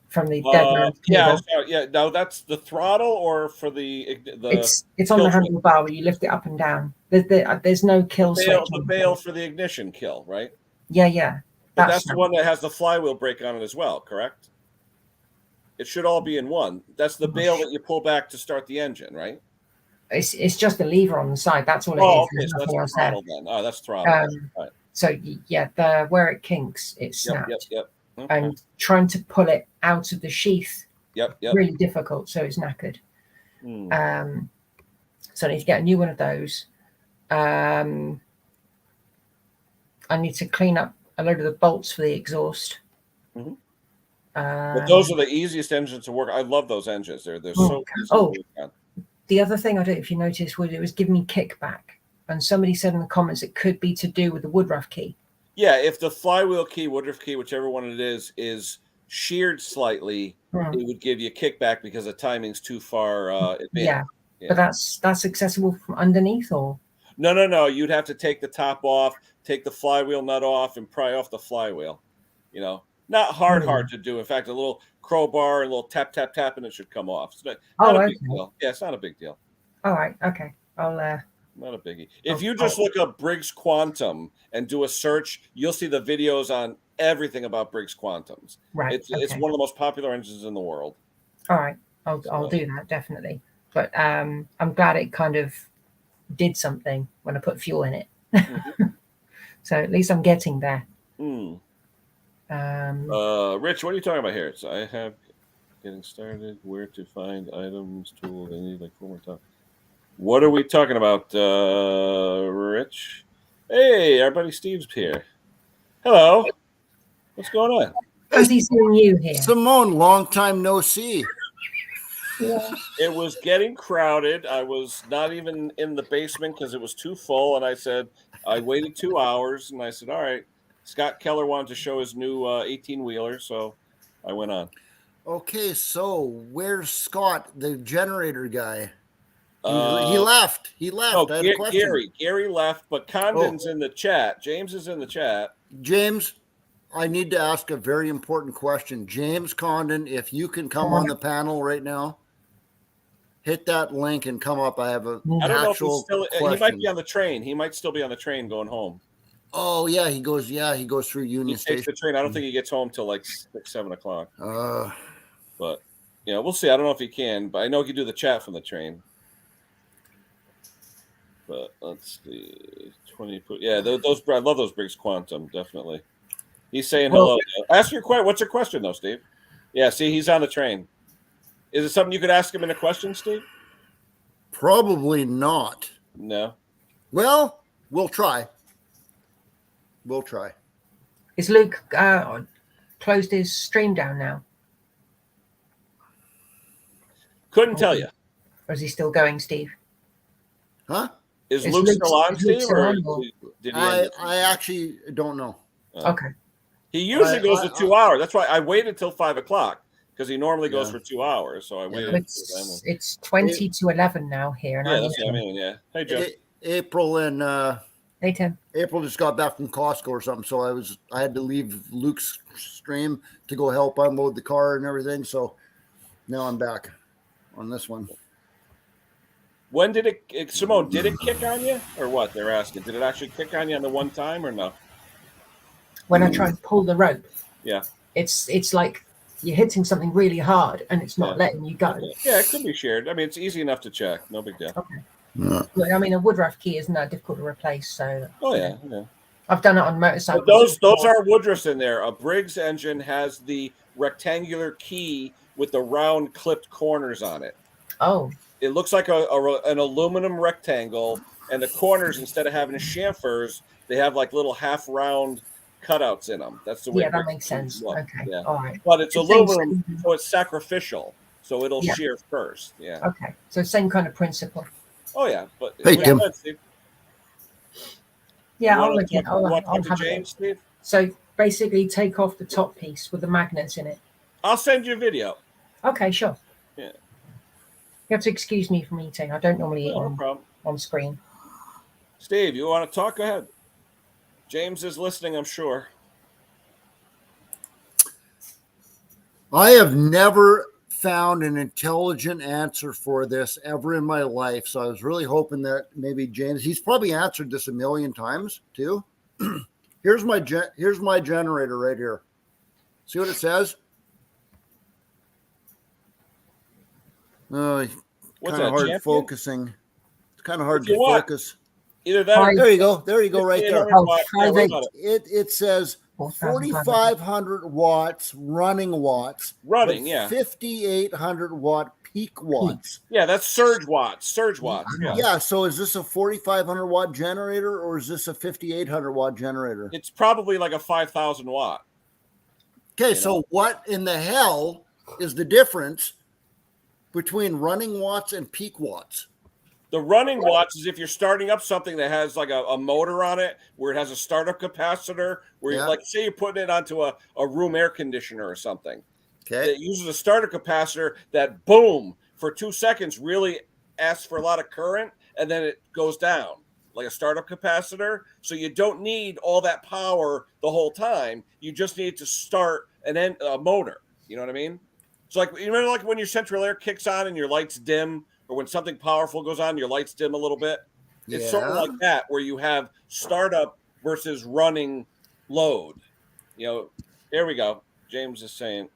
[SPEAKER 5] from the dead man's cable.
[SPEAKER 1] Yeah. Now that's the throttle, or for the
[SPEAKER 5] it's on the handlebar where you lift it up and down. There's no kill switch.
[SPEAKER 1] The bail for the ignition kill, right?
[SPEAKER 5] Yeah.
[SPEAKER 1] But that's the one that has the flywheel brake on it as well, correct? It should all be in one. That's the bail that you pull back to start the engine, right?
[SPEAKER 5] It's just a lever on the side. That's all it is.
[SPEAKER 1] Okay, so that's throttle then. Oh, that's throttle. Right.
[SPEAKER 5] So yeah, where it kinks, it snapped.
[SPEAKER 1] Yep. Okay.
[SPEAKER 5] And trying to pull it out of the sheath,
[SPEAKER 1] Yep.
[SPEAKER 5] really difficult. So it's knackered. So I need to get a new one of those. I need to clean up a load of the bolts for the exhaust.
[SPEAKER 1] But those are the easiest engines to work. I love those engines. They're so easy to work on.
[SPEAKER 5] The other thing I don't know if you noticed was it was giving me kickback, and somebody said in the comments it could be to do with the Woodruff key.
[SPEAKER 1] Yeah, if the flywheel key, Woodruff key, whichever one it is sheared slightly, it would give you kickback because the timing's too far advanced.
[SPEAKER 5] Yeah, but that's accessible from underneath, or
[SPEAKER 1] no. You'd have to take the top off, take the flywheel nut off, and pry off the flywheel. You know, not hard to do. In fact, a little crowbar and a little tap, and it should come off. It's not a big deal. Yeah, it's not a big deal.
[SPEAKER 5] All right, okay. I'll
[SPEAKER 1] not a biggie. If you just look up Briggs Quantum and do a search, you'll see the videos on everything about Briggs Quantums.
[SPEAKER 5] Right.
[SPEAKER 1] It's one of the most popular engines in the world.
[SPEAKER 5] All right. I'll do that, definitely. But I'm glad it kind of did something when I put fuel in it. So at least I'm getting there.
[SPEAKER 1] Rich, what are you talking about here? So I have getting started, where to find items, tools, they need like 4 more times. What are we talking about, Rich? Hey, our buddy Steve's here. Hello. What's going on?
[SPEAKER 5] How's he seeing you here?
[SPEAKER 6] Simone, long time no see.
[SPEAKER 5] Yeah.
[SPEAKER 1] It was getting crowded. I was not even in the basement because it was too full. And I said, I waited 2 hours. And I said, all right. Scott Keller wanted to show his new 18-wheeler. So I went on.
[SPEAKER 6] Okay, so where's Scott, the generator guy? He left.
[SPEAKER 1] Oh, Gary left, but Condon's in the chat. James is in the chat.
[SPEAKER 6] James, I need to ask a very important question. James Condon, if you can come on the panel right now, hit that link and come up. I have a
[SPEAKER 1] I don't know if he's still.
[SPEAKER 6] question.
[SPEAKER 1] He might be on the train. He might still be on the train going home.
[SPEAKER 6] Oh yeah, he goes through Union Station.
[SPEAKER 1] Takes the train. I don't think he gets home till like 6, 7 o'clock. But we'll see. I don't know if he can, but I know he can do the chat from the train. But let's see, 20. Yeah, those I love those Briggs Quantum, definitely. He's saying hello. Ask your question. What's your question though, Steve? Yeah, see, he's on the train. Is it something you could ask him in a question, Steve?
[SPEAKER 6] Probably not.
[SPEAKER 1] No.
[SPEAKER 6] Well, we'll try.
[SPEAKER 5] Is Luke closed his stream down now?
[SPEAKER 1] Couldn't tell you.
[SPEAKER 5] Or is he still going, Steve?
[SPEAKER 6] Huh?
[SPEAKER 1] Is Luke still on, Steve?
[SPEAKER 6] I actually don't know.
[SPEAKER 5] Okay.
[SPEAKER 1] He usually goes to 2 hours. That's why I waited till 5 o'clock because he normally goes for 2 hours. So I waited.
[SPEAKER 5] It's 20 to 11 now here.
[SPEAKER 1] Yeah, that's what I mean. Yeah. Hey, Jeff.
[SPEAKER 6] April and
[SPEAKER 5] hey, Tim.
[SPEAKER 6] April just got back from Costco or something, so I had to leave Luke's stream to go help unload the car and everything. So now I'm back on this one.
[SPEAKER 1] When did it, Simone, did it kick on you or what? They're asking. Did it actually kick on you on the one time or no?
[SPEAKER 5] When I try to pull the rope.
[SPEAKER 1] Yeah.
[SPEAKER 5] It's like you're hitting something really hard and it's not letting you go.
[SPEAKER 1] Yeah, it could be shared. I mean, it's easy enough to check. No big deal.
[SPEAKER 5] Okay. But, I mean, a Woodruff key isn't that difficult to replace. So.
[SPEAKER 1] Oh, yeah.
[SPEAKER 5] I've done it on motorcycles.
[SPEAKER 1] But those are Woodruffs in there. A Briggs engine has the rectangular key with the round clipped corners on it.
[SPEAKER 5] Oh.
[SPEAKER 1] It looks like an aluminum rectangle, and the corners, instead of having chamfers, they have like little half round cutouts in them. That's the way.
[SPEAKER 5] Yeah, that makes sense. Look. Okay, yeah. All right.
[SPEAKER 1] But it's aluminum, so it's sacrificial, so it'll shear first. Yeah.
[SPEAKER 5] Okay, so same kind of principle.
[SPEAKER 1] Oh yeah, but
[SPEAKER 6] hey Tim.
[SPEAKER 5] Yeah, I'll look at. I'll have
[SPEAKER 1] James, Steve.
[SPEAKER 5] So basically, take off the top piece with the magnets in it.
[SPEAKER 1] I'll send you a video.
[SPEAKER 5] Okay, sure.
[SPEAKER 1] Yeah.
[SPEAKER 5] You have to excuse me from eating. I don't normally eat on screen.
[SPEAKER 1] Steve, you want to talk? Go ahead. James is listening, I'm sure.
[SPEAKER 6] I have never found an intelligent answer for this ever in my life. So I was really hoping that maybe James, he's probably answered this a million times too. Here's my generator right here. See what it says? Kind of hard focusing. It's kind of hard to focus.
[SPEAKER 1] Either that.
[SPEAKER 6] There you go. There you go. Right there. It says 4,500 watts running watts.
[SPEAKER 1] Running, yeah.
[SPEAKER 6] 5,800 watt peak watts.
[SPEAKER 1] Yeah, that's surge watts. Surge watts. Yeah.
[SPEAKER 6] Yeah. So is this a 4,500 watt generator or is this a 5,800 watt generator?
[SPEAKER 1] It's probably like a 5,000 watt.
[SPEAKER 6] Okay. So what in the hell is the difference between running watts and peak watts?
[SPEAKER 1] The running watts is if you're starting up something that has like a motor on it, where it has a startup capacitor, where you, like, say you're putting it onto a room air conditioner or something.
[SPEAKER 6] Okay.
[SPEAKER 1] It uses a starter capacitor that, boom, for 2 seconds really asks for a lot of current, and then it goes down like a startup capacitor. So you don't need all that power the whole time. You just need to start a motor. You know what I mean? So like, you remember like when your central air kicks on and your lights dim, or when something powerful goes on, your lights dim a little bit? It's sort of like that, where you have startup versus running load. There we go. James is saying,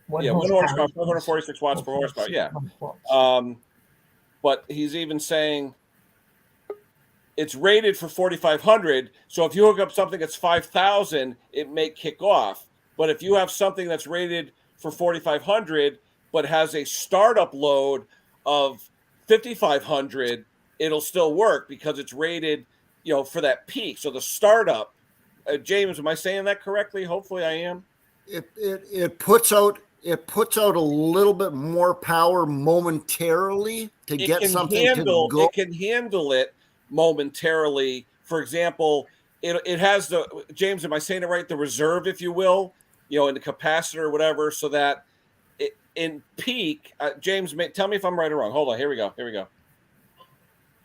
[SPEAKER 1] 1 horsepower, 446 watts per horsepower. Yeah. But he's even saying it's rated for 4,500. So if you hook up something that's 5,000, it may kick off. But if you have something that's rated for 4,500, but has a startup load of 5,500, it'll still work because it's rated, for that peak. So the startup, James, am I saying that correctly? Hopefully I am.
[SPEAKER 6] It puts out a little bit more power momentarily to get something to go.
[SPEAKER 1] It can handle it momentarily. For example, it has James, am I saying it right? The reserve, if you will, in the capacitor or whatever, so that in peak, James, tell me if I'm right or wrong. Hold on. Here we go.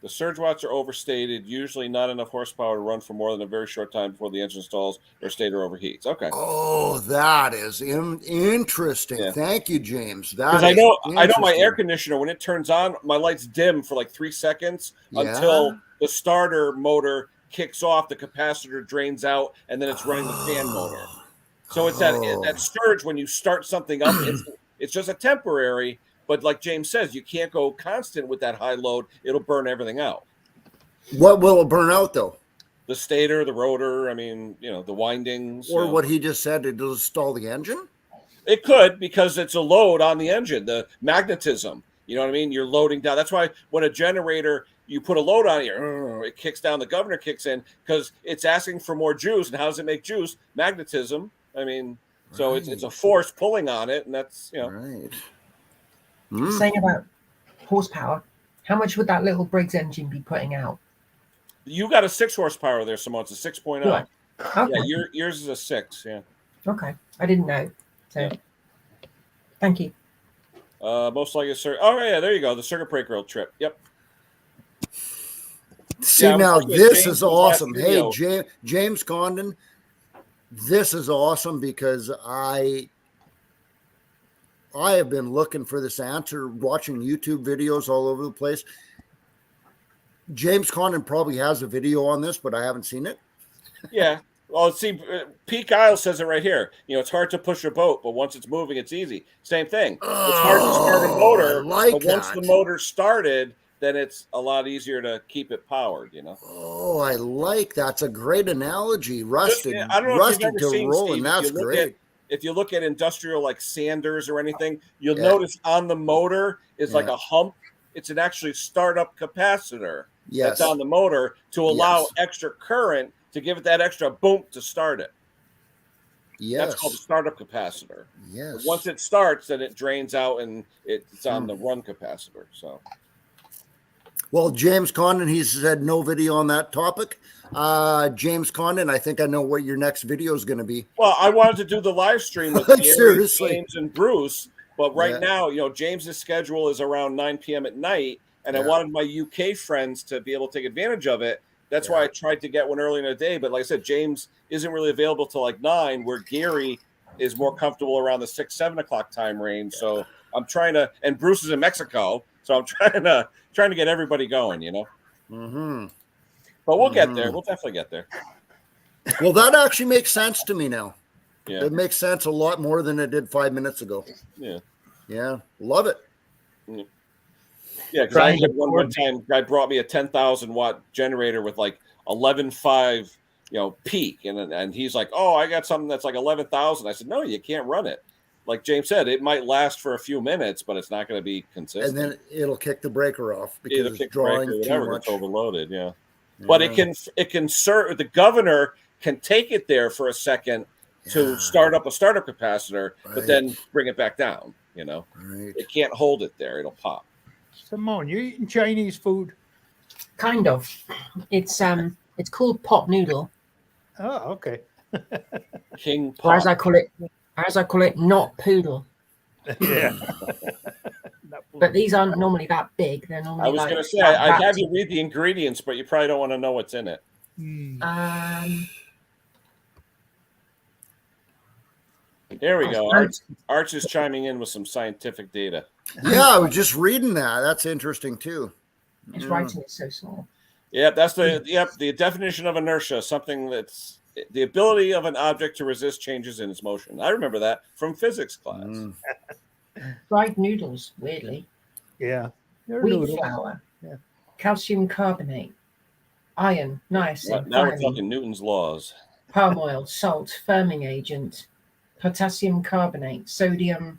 [SPEAKER 1] The surge watts are overstated. Usually not enough horsepower to run for more than a very short time before the engine stalls or stator overheats. Okay.
[SPEAKER 6] Oh, that is interesting. Yeah. Thank you, James.
[SPEAKER 1] Because I know my air conditioner, when it turns on, my lights dim for like 3 seconds until the starter motor kicks off, the capacitor drains out, and then it's running the fan motor. So it's that surge when you start something up. It's just a temporary, but like James says, you can't go constant with that high load. It'll burn everything out.
[SPEAKER 6] What will it burn out, though?
[SPEAKER 1] The stator, the rotor, the windings.
[SPEAKER 6] Or what he just said, it'll stall the engine?
[SPEAKER 1] It could, because it's a load on the engine, the magnetism. You know what I mean? You're loading down. That's why when a generator, you put a load on it kicks down, the governor kicks in, because it's asking for more juice. And how does it make juice? Magnetism. So it's a force pulling on it, and that's,
[SPEAKER 6] Right.
[SPEAKER 5] Saying about horsepower, how much would that little Briggs engine be putting out?
[SPEAKER 1] You got a 6 horsepower there, Simone. It's a 6.0.
[SPEAKER 5] Right. Okay.
[SPEAKER 1] Yeah, yours is a 6. Yeah.
[SPEAKER 5] Okay, I didn't know. So, thank you.
[SPEAKER 1] Most likely, sir. Oh yeah, there you go. The circuit breaker trip. Yep.
[SPEAKER 6] See, now this is awesome. Hey, James Condon, this is awesome because I have been looking for this answer, watching YouTube videos all over the place. James Condon probably has a video on this, but I haven't seen it.
[SPEAKER 1] Yeah. Well, see, Peak Isle says it right here. It's hard to push a boat, but once it's moving, it's easy. Same thing. It's hard to start a motor, but once the motor started, then it's a lot easier to keep it powered,
[SPEAKER 6] Oh, I like that. That's a great analogy. Rusted
[SPEAKER 1] I don't know if you've ever
[SPEAKER 6] to
[SPEAKER 1] seen,
[SPEAKER 6] rolling.
[SPEAKER 1] Steve,
[SPEAKER 6] That's great.
[SPEAKER 1] If you look at industrial like sanders or anything, you'll notice on the motor is like a hump. It's an actually startup capacitor that's on the motor to allow extra current to give it that extra boom to start it.
[SPEAKER 6] Yes.
[SPEAKER 1] That's called a startup capacitor.
[SPEAKER 6] Yes.
[SPEAKER 1] But once it starts, then it drains out and it's on the run capacitor. So.
[SPEAKER 6] Well, James Condon, he said no video on that topic. James Condon, I think I know what your next video is going to be.
[SPEAKER 1] Well, I wanted to do the live stream with James and Bruce, but right now, James's schedule is around 9 p.m. at night, and I wanted my UK friends to be able to take advantage of it. That's why I tried to get one early in the day. But like I said, James isn't really available till like 9, where Gary is more comfortable around the 6, 7 o'clock time range. So I'm trying to, and Bruce is in Mexico, so I'm trying to get everybody going,
[SPEAKER 6] Mm-hmm.
[SPEAKER 1] But we'll get there. We'll definitely get there.
[SPEAKER 6] Well, that actually makes sense to me now.
[SPEAKER 1] Yeah.
[SPEAKER 6] It makes sense a lot more than it did 5 minutes ago.
[SPEAKER 1] Yeah.
[SPEAKER 6] Yeah. Love it.
[SPEAKER 1] Yeah, because I had one time, guy brought me a 10,000 watt generator with like 11.5, peak, and he's like, "Oh, I got something that's like 11,000." I said, "No, you can't run it." like James said, it might last for a few minutes, but it's not going to be consistent.
[SPEAKER 6] And then it'll kick the breaker off
[SPEAKER 1] Either
[SPEAKER 6] because
[SPEAKER 1] kick
[SPEAKER 6] it's
[SPEAKER 1] the breaker
[SPEAKER 6] drawing
[SPEAKER 1] or
[SPEAKER 6] too
[SPEAKER 1] whatever
[SPEAKER 6] much.
[SPEAKER 1] gets overloaded. Yeah. But
[SPEAKER 6] Yeah.
[SPEAKER 1] it can serve, the governor can take it there for a second to start up a startup capacitor, but then bring it back down. You know, it can't hold it there; it'll pop.
[SPEAKER 7] Simone, you eating Chinese food?
[SPEAKER 5] Kind of. It's called pot noodle.
[SPEAKER 7] Oh, okay.
[SPEAKER 1] King pop.
[SPEAKER 5] Or as I call it, not poodle.
[SPEAKER 7] Yeah.
[SPEAKER 5] But these aren't normally that big. They're normally.
[SPEAKER 1] I was
[SPEAKER 5] like
[SPEAKER 1] going to say,
[SPEAKER 5] that
[SPEAKER 1] I'd have
[SPEAKER 5] big.
[SPEAKER 1] you read the ingredients, but you probably don't want to know what's in it. Here we go. Arch is chiming in with some scientific data.
[SPEAKER 6] Yeah, I was just reading that. That's interesting too.
[SPEAKER 5] Its writing is so small.
[SPEAKER 1] Yeah, that's the definition of inertia, something that's the ability of an object to resist changes in its motion. I remember that from physics class.
[SPEAKER 5] Fried noodles, weirdly.
[SPEAKER 7] Yeah.
[SPEAKER 5] Wheat flour.
[SPEAKER 7] Yeah.
[SPEAKER 5] Calcium carbonate. Iron, niacin.
[SPEAKER 1] Now we're talking Newton's laws.
[SPEAKER 5] Palm oil, salt, firming agent, potassium carbonate, sodium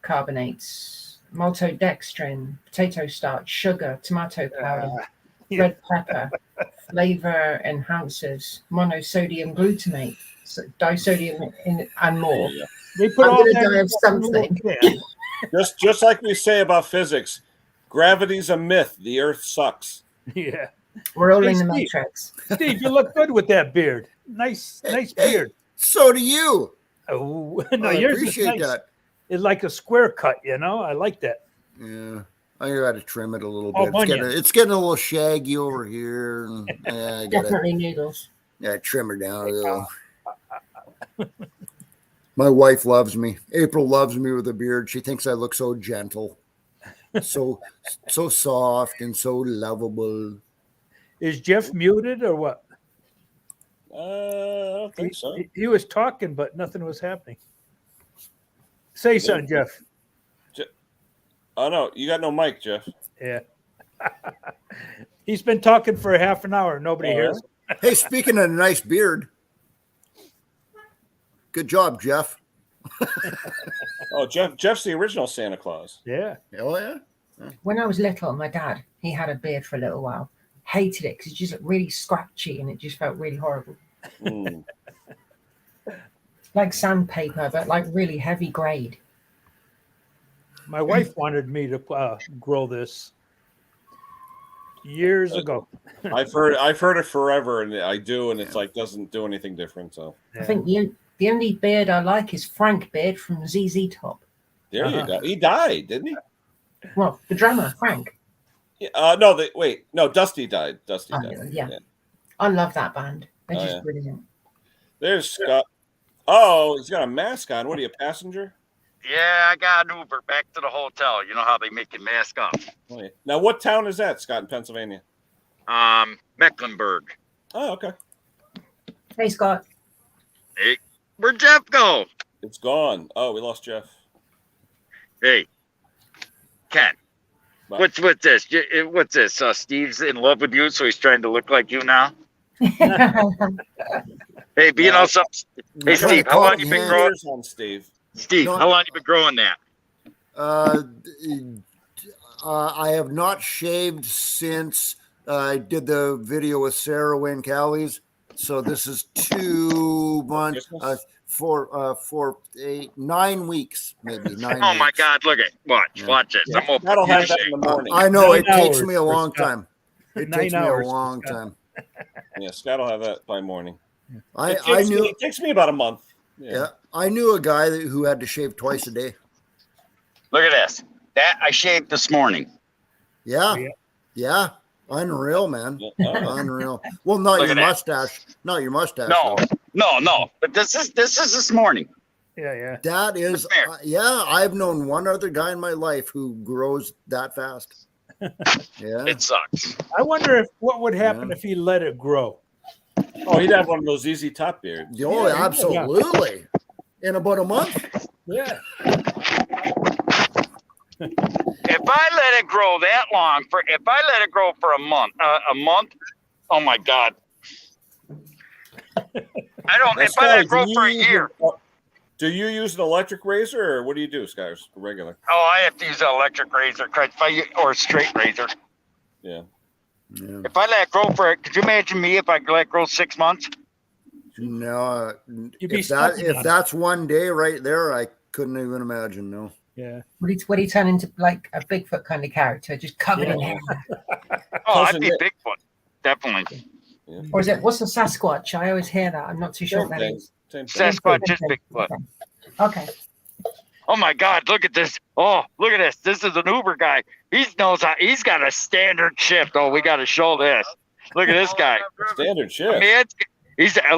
[SPEAKER 5] carbonates, maltodextrin, potato starch, sugar, tomato powder, red pepper, flavor enhancers, monosodium glutamate, disodium and more.
[SPEAKER 7] They put
[SPEAKER 5] I'm
[SPEAKER 7] all
[SPEAKER 5] gonna
[SPEAKER 7] that
[SPEAKER 5] die of something.
[SPEAKER 1] Just like we say about physics, gravity's a myth. The Earth sucks.
[SPEAKER 7] Yeah.
[SPEAKER 5] We're all in the
[SPEAKER 7] Steve.
[SPEAKER 5] matrix.
[SPEAKER 7] Steve, you look good with that beard. Nice beard.
[SPEAKER 6] So do you.
[SPEAKER 7] Oh, no,
[SPEAKER 6] I
[SPEAKER 7] yours is
[SPEAKER 6] appreciate
[SPEAKER 7] nice.
[SPEAKER 6] that.
[SPEAKER 7] It's like a square cut, you know. I like that.
[SPEAKER 6] Yeah, I got to trim it a little
[SPEAKER 7] Oh,
[SPEAKER 6] bit. It's getting a little shaggy over here. And, I gotta,
[SPEAKER 5] Definitely noodles.
[SPEAKER 6] yeah, trim her down a little. My wife loves me. April loves me with a beard. She thinks I look so gentle, so soft and so lovable.
[SPEAKER 7] Is Jeff muted or what?
[SPEAKER 1] I don't think so.
[SPEAKER 7] He was talking, but nothing was happening. Say something, Jeff.
[SPEAKER 1] Oh no, you got no mic, Jeff.
[SPEAKER 7] Yeah. He's been talking for a half an hour. Nobody hears him.
[SPEAKER 6] Hey, speaking of a nice beard, good job, Jeff.
[SPEAKER 1] Oh, Jeff's the original Santa Claus.
[SPEAKER 7] Yeah.
[SPEAKER 6] Oh yeah.
[SPEAKER 5] When I was little, my dad, he had a beard for a little while. Hated it because it just looked really scratchy and it just felt really horrible. Like sandpaper, but like really heavy grade.
[SPEAKER 7] My wife wanted me to grow this years ago.
[SPEAKER 1] I've heard it forever, and I do, and it's like doesn't do anything different. So
[SPEAKER 5] I think the only beard I like is Frank Beard from ZZ Top.
[SPEAKER 1] there you go. He died, didn't he?
[SPEAKER 5] Well, the drummer, Frank.
[SPEAKER 1] Yeah, no, Dusty died. Dusty died.
[SPEAKER 5] Yeah. I love that band. They're just brilliant.
[SPEAKER 1] There's Scott. Oh, he's got a mask on. What are you, a passenger?
[SPEAKER 3] Yeah, I got an Uber back to the hotel. You know how they make you mask up.
[SPEAKER 1] Oh, yeah. Now, what town is that, Scott, in Pennsylvania?
[SPEAKER 3] Mecklenburg.
[SPEAKER 1] Oh, okay.
[SPEAKER 5] Hey, Scott.
[SPEAKER 3] Hey, where'd Jeff go?
[SPEAKER 1] It's gone. Oh, we lost Jeff.
[SPEAKER 3] Hey, Ken.
[SPEAKER 1] What?
[SPEAKER 3] What's this? What's this? Steve's in love with you, so he's trying to look like you now. Hey, you know something? Hey, Steve, how long you been growing?
[SPEAKER 1] On Steve.
[SPEAKER 3] Steve, how long you been growing that?
[SPEAKER 6] I have not shaved since I did the video with Sarah Wayne Callies. So this is 2 months, 9 weeks, maybe 9
[SPEAKER 3] Oh my
[SPEAKER 6] weeks.
[SPEAKER 3] God! Look at watch it.
[SPEAKER 1] Yeah,
[SPEAKER 3] I'm open.
[SPEAKER 1] that'll have that in the morning.
[SPEAKER 6] I know
[SPEAKER 7] 9
[SPEAKER 6] it takes
[SPEAKER 7] hours
[SPEAKER 6] me a
[SPEAKER 7] for
[SPEAKER 6] long
[SPEAKER 7] Scott.
[SPEAKER 6] time. It
[SPEAKER 7] 9
[SPEAKER 6] takes me a
[SPEAKER 7] hours for
[SPEAKER 6] long
[SPEAKER 7] Scott.
[SPEAKER 6] time.
[SPEAKER 1] Yeah, Scott will have that by morning.
[SPEAKER 6] It
[SPEAKER 1] takes me about a month.
[SPEAKER 6] Yeah, I knew a guy who had to shave twice a day.
[SPEAKER 3] Look at this. That I shaved this morning.
[SPEAKER 6] Yeah. Unreal, man.
[SPEAKER 1] Yeah.
[SPEAKER 6] Unreal. Well, not
[SPEAKER 3] Look
[SPEAKER 6] your
[SPEAKER 3] at that.
[SPEAKER 6] mustache. Not your mustache.
[SPEAKER 3] No,
[SPEAKER 6] though.
[SPEAKER 3] no. But this is this morning.
[SPEAKER 7] Yeah.
[SPEAKER 6] That is, I've known one other guy in my life who grows that fast. Yeah.
[SPEAKER 3] It sucks.
[SPEAKER 7] I wonder what would happen if he let it grow.
[SPEAKER 1] Oh, he'd have one of those ZZ Top beards.
[SPEAKER 6] Oh, absolutely. In about a month.
[SPEAKER 7] Yeah.
[SPEAKER 3] If I let it grow that long, if I let it grow for a month, oh my God. I don't. If I let it grow for a year.
[SPEAKER 1] Do you use an electric razor, or what do you do, Scott? Regular?
[SPEAKER 3] Oh, I have to use an electric razor, or a straight razor.
[SPEAKER 1] Yeah.
[SPEAKER 3] If I let it grow could you imagine me if I let it grow 6 months?
[SPEAKER 6] No,
[SPEAKER 7] You'd be
[SPEAKER 6] if that's one day right there, I couldn't even imagine. No.
[SPEAKER 7] Yeah.
[SPEAKER 5] Would he turn into like a Bigfoot kind of character, just covered in hair?
[SPEAKER 3] Oh, I'd
[SPEAKER 1] Cousin
[SPEAKER 3] be
[SPEAKER 1] Nick.
[SPEAKER 3] Bigfoot, definitely.
[SPEAKER 1] Yeah.
[SPEAKER 5] Or is it, what's the Sasquatch? I always hear that. I'm not too sure
[SPEAKER 1] Same
[SPEAKER 5] what that
[SPEAKER 1] thing.
[SPEAKER 5] is.
[SPEAKER 1] Same thing.
[SPEAKER 3] Sasquatch is Bigfoot.
[SPEAKER 5] Okay.
[SPEAKER 3] Oh my God, look at this. Oh, look at this. This is an Uber guy. He's got a standard shift. Oh, we got to show this. Look at this guy.
[SPEAKER 1] Standard shift.
[SPEAKER 3] Man,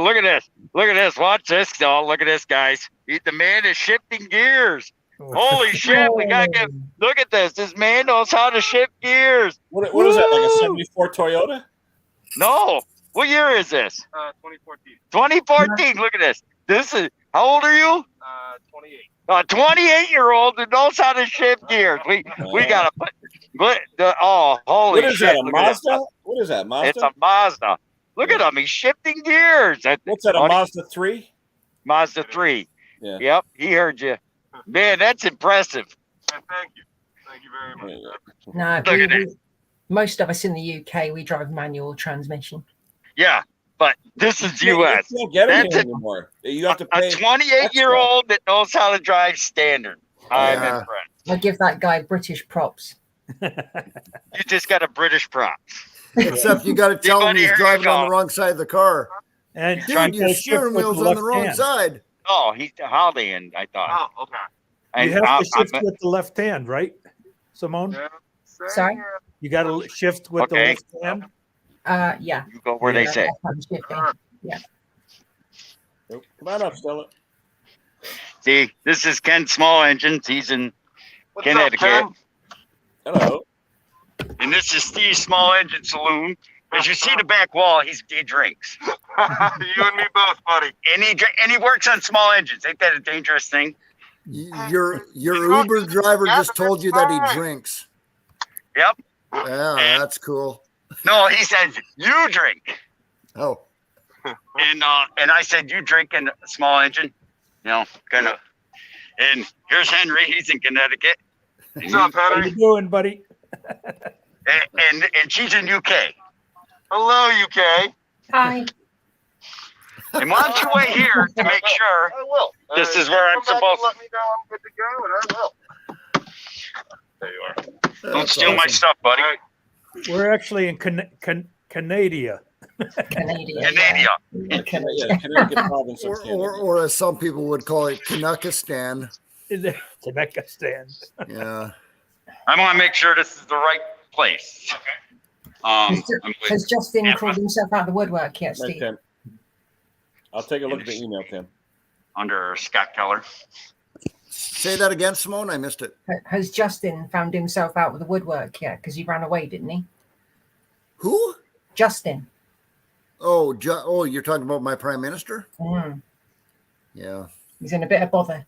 [SPEAKER 3] look at this. Look at this. Watch this. Oh, look at this, guys. The man is shifting gears. Holy shit. We got to look at this. This man knows how to shift gears.
[SPEAKER 1] What is that, like a 74 Toyota?
[SPEAKER 3] No. What year is this?
[SPEAKER 4] 2014.
[SPEAKER 3] 2014. Look at this. This is, how old are you?
[SPEAKER 4] 28.
[SPEAKER 3] A 28-year-old that knows how to shift gears. We gotta put. Oh, holy
[SPEAKER 1] What is
[SPEAKER 3] shit!
[SPEAKER 1] that, a Mazda? What is that, Mazda?
[SPEAKER 3] It's a Mazda. Look at him. He's shifting gears.
[SPEAKER 1] What's that, a Mazda 3?
[SPEAKER 3] Mazda 3.
[SPEAKER 1] Yeah.
[SPEAKER 3] Yep, he heard you. Man, that's impressive.
[SPEAKER 4] Thank you. Thank you very much.
[SPEAKER 5] No,
[SPEAKER 3] Look at
[SPEAKER 5] most of us in the UK, we drive manual transmission.
[SPEAKER 3] Yeah, but this is U.S.
[SPEAKER 1] You can't get
[SPEAKER 3] That's
[SPEAKER 1] it anymore. You have to pay.
[SPEAKER 3] A 28-year-old that knows how to drive standard. I'm
[SPEAKER 6] Yeah.
[SPEAKER 3] impressed.
[SPEAKER 5] I give that guy British props.
[SPEAKER 3] You just got a British prop.
[SPEAKER 6] Except you got to tell him
[SPEAKER 3] buddy,
[SPEAKER 6] he's
[SPEAKER 3] here you
[SPEAKER 6] driving on
[SPEAKER 3] go.
[SPEAKER 6] the wrong side of the car.
[SPEAKER 7] And
[SPEAKER 6] Dude, your steering wheel's on the wrong side.
[SPEAKER 3] Oh, he's Hollywood, I thought.
[SPEAKER 4] Oh, okay.
[SPEAKER 3] And
[SPEAKER 7] You have
[SPEAKER 3] I'm-
[SPEAKER 7] to shift
[SPEAKER 3] I'm-
[SPEAKER 7] with the left hand, right, Simone?
[SPEAKER 4] Yeah.
[SPEAKER 5] Sorry?
[SPEAKER 7] You got to shift with the
[SPEAKER 3] Okay.
[SPEAKER 7] left hand.
[SPEAKER 5] Yeah.
[SPEAKER 3] You go where they
[SPEAKER 5] Yeah,
[SPEAKER 3] say.
[SPEAKER 5] I'm shifting.
[SPEAKER 1] Nope. Come on up, Stella.
[SPEAKER 3] See, this is Ken Small Engines. He's in
[SPEAKER 4] What's
[SPEAKER 3] Connecticut.
[SPEAKER 4] up,
[SPEAKER 1] Hello.
[SPEAKER 3] And this is Steve Small Engine Saloon. As you see the back wall, he drinks.
[SPEAKER 4] Ken? You and me both, buddy.
[SPEAKER 3] And he works on small engines. Ain't that a dangerous thing?
[SPEAKER 6] Your Uber driver just told you that he drinks.
[SPEAKER 3] Yep.
[SPEAKER 6] Yeah, that's cool.
[SPEAKER 3] No, he said, you drink.
[SPEAKER 6] Oh,
[SPEAKER 3] And I said, you drink in a small engine. You know, kind of. And here's Henry. He's in Connecticut.
[SPEAKER 4] What's up,
[SPEAKER 7] How
[SPEAKER 4] Henry?
[SPEAKER 7] you doing, buddy?
[SPEAKER 3] And she's in UK.
[SPEAKER 4] Hello, UK.
[SPEAKER 5] Hi.
[SPEAKER 3] And why don't you wait here to make sure
[SPEAKER 4] I will.
[SPEAKER 3] this is where I'm
[SPEAKER 4] Come back and
[SPEAKER 3] supposed
[SPEAKER 4] let me know I'm good to go, and I will. There you are.
[SPEAKER 3] don't steal my stuff, buddy.
[SPEAKER 7] We're actually in Canada.
[SPEAKER 5] Canadian.
[SPEAKER 3] Canada.
[SPEAKER 1] Yeah, Connecticut province of Canada.
[SPEAKER 6] or as some people would call it, Canuckistan.
[SPEAKER 7] Kazakhstan.
[SPEAKER 6] Yeah.
[SPEAKER 3] I want to make sure this is the right place.
[SPEAKER 5] Has Justin called himself out of the woodwork yet,
[SPEAKER 1] Right,
[SPEAKER 5] Steve?
[SPEAKER 1] Tim. I'll take a look at the email, Tim.
[SPEAKER 3] Under Scott Keller.
[SPEAKER 6] Say that again, Simone. I missed it.
[SPEAKER 5] Has Justin found himself out with the woodwork yet? Because he ran away, didn't he?
[SPEAKER 6] Who?
[SPEAKER 5] Justin.
[SPEAKER 6] Oh, you're talking about my prime minister?
[SPEAKER 5] Mm.
[SPEAKER 6] Yeah.
[SPEAKER 5] He's in a bit of bother.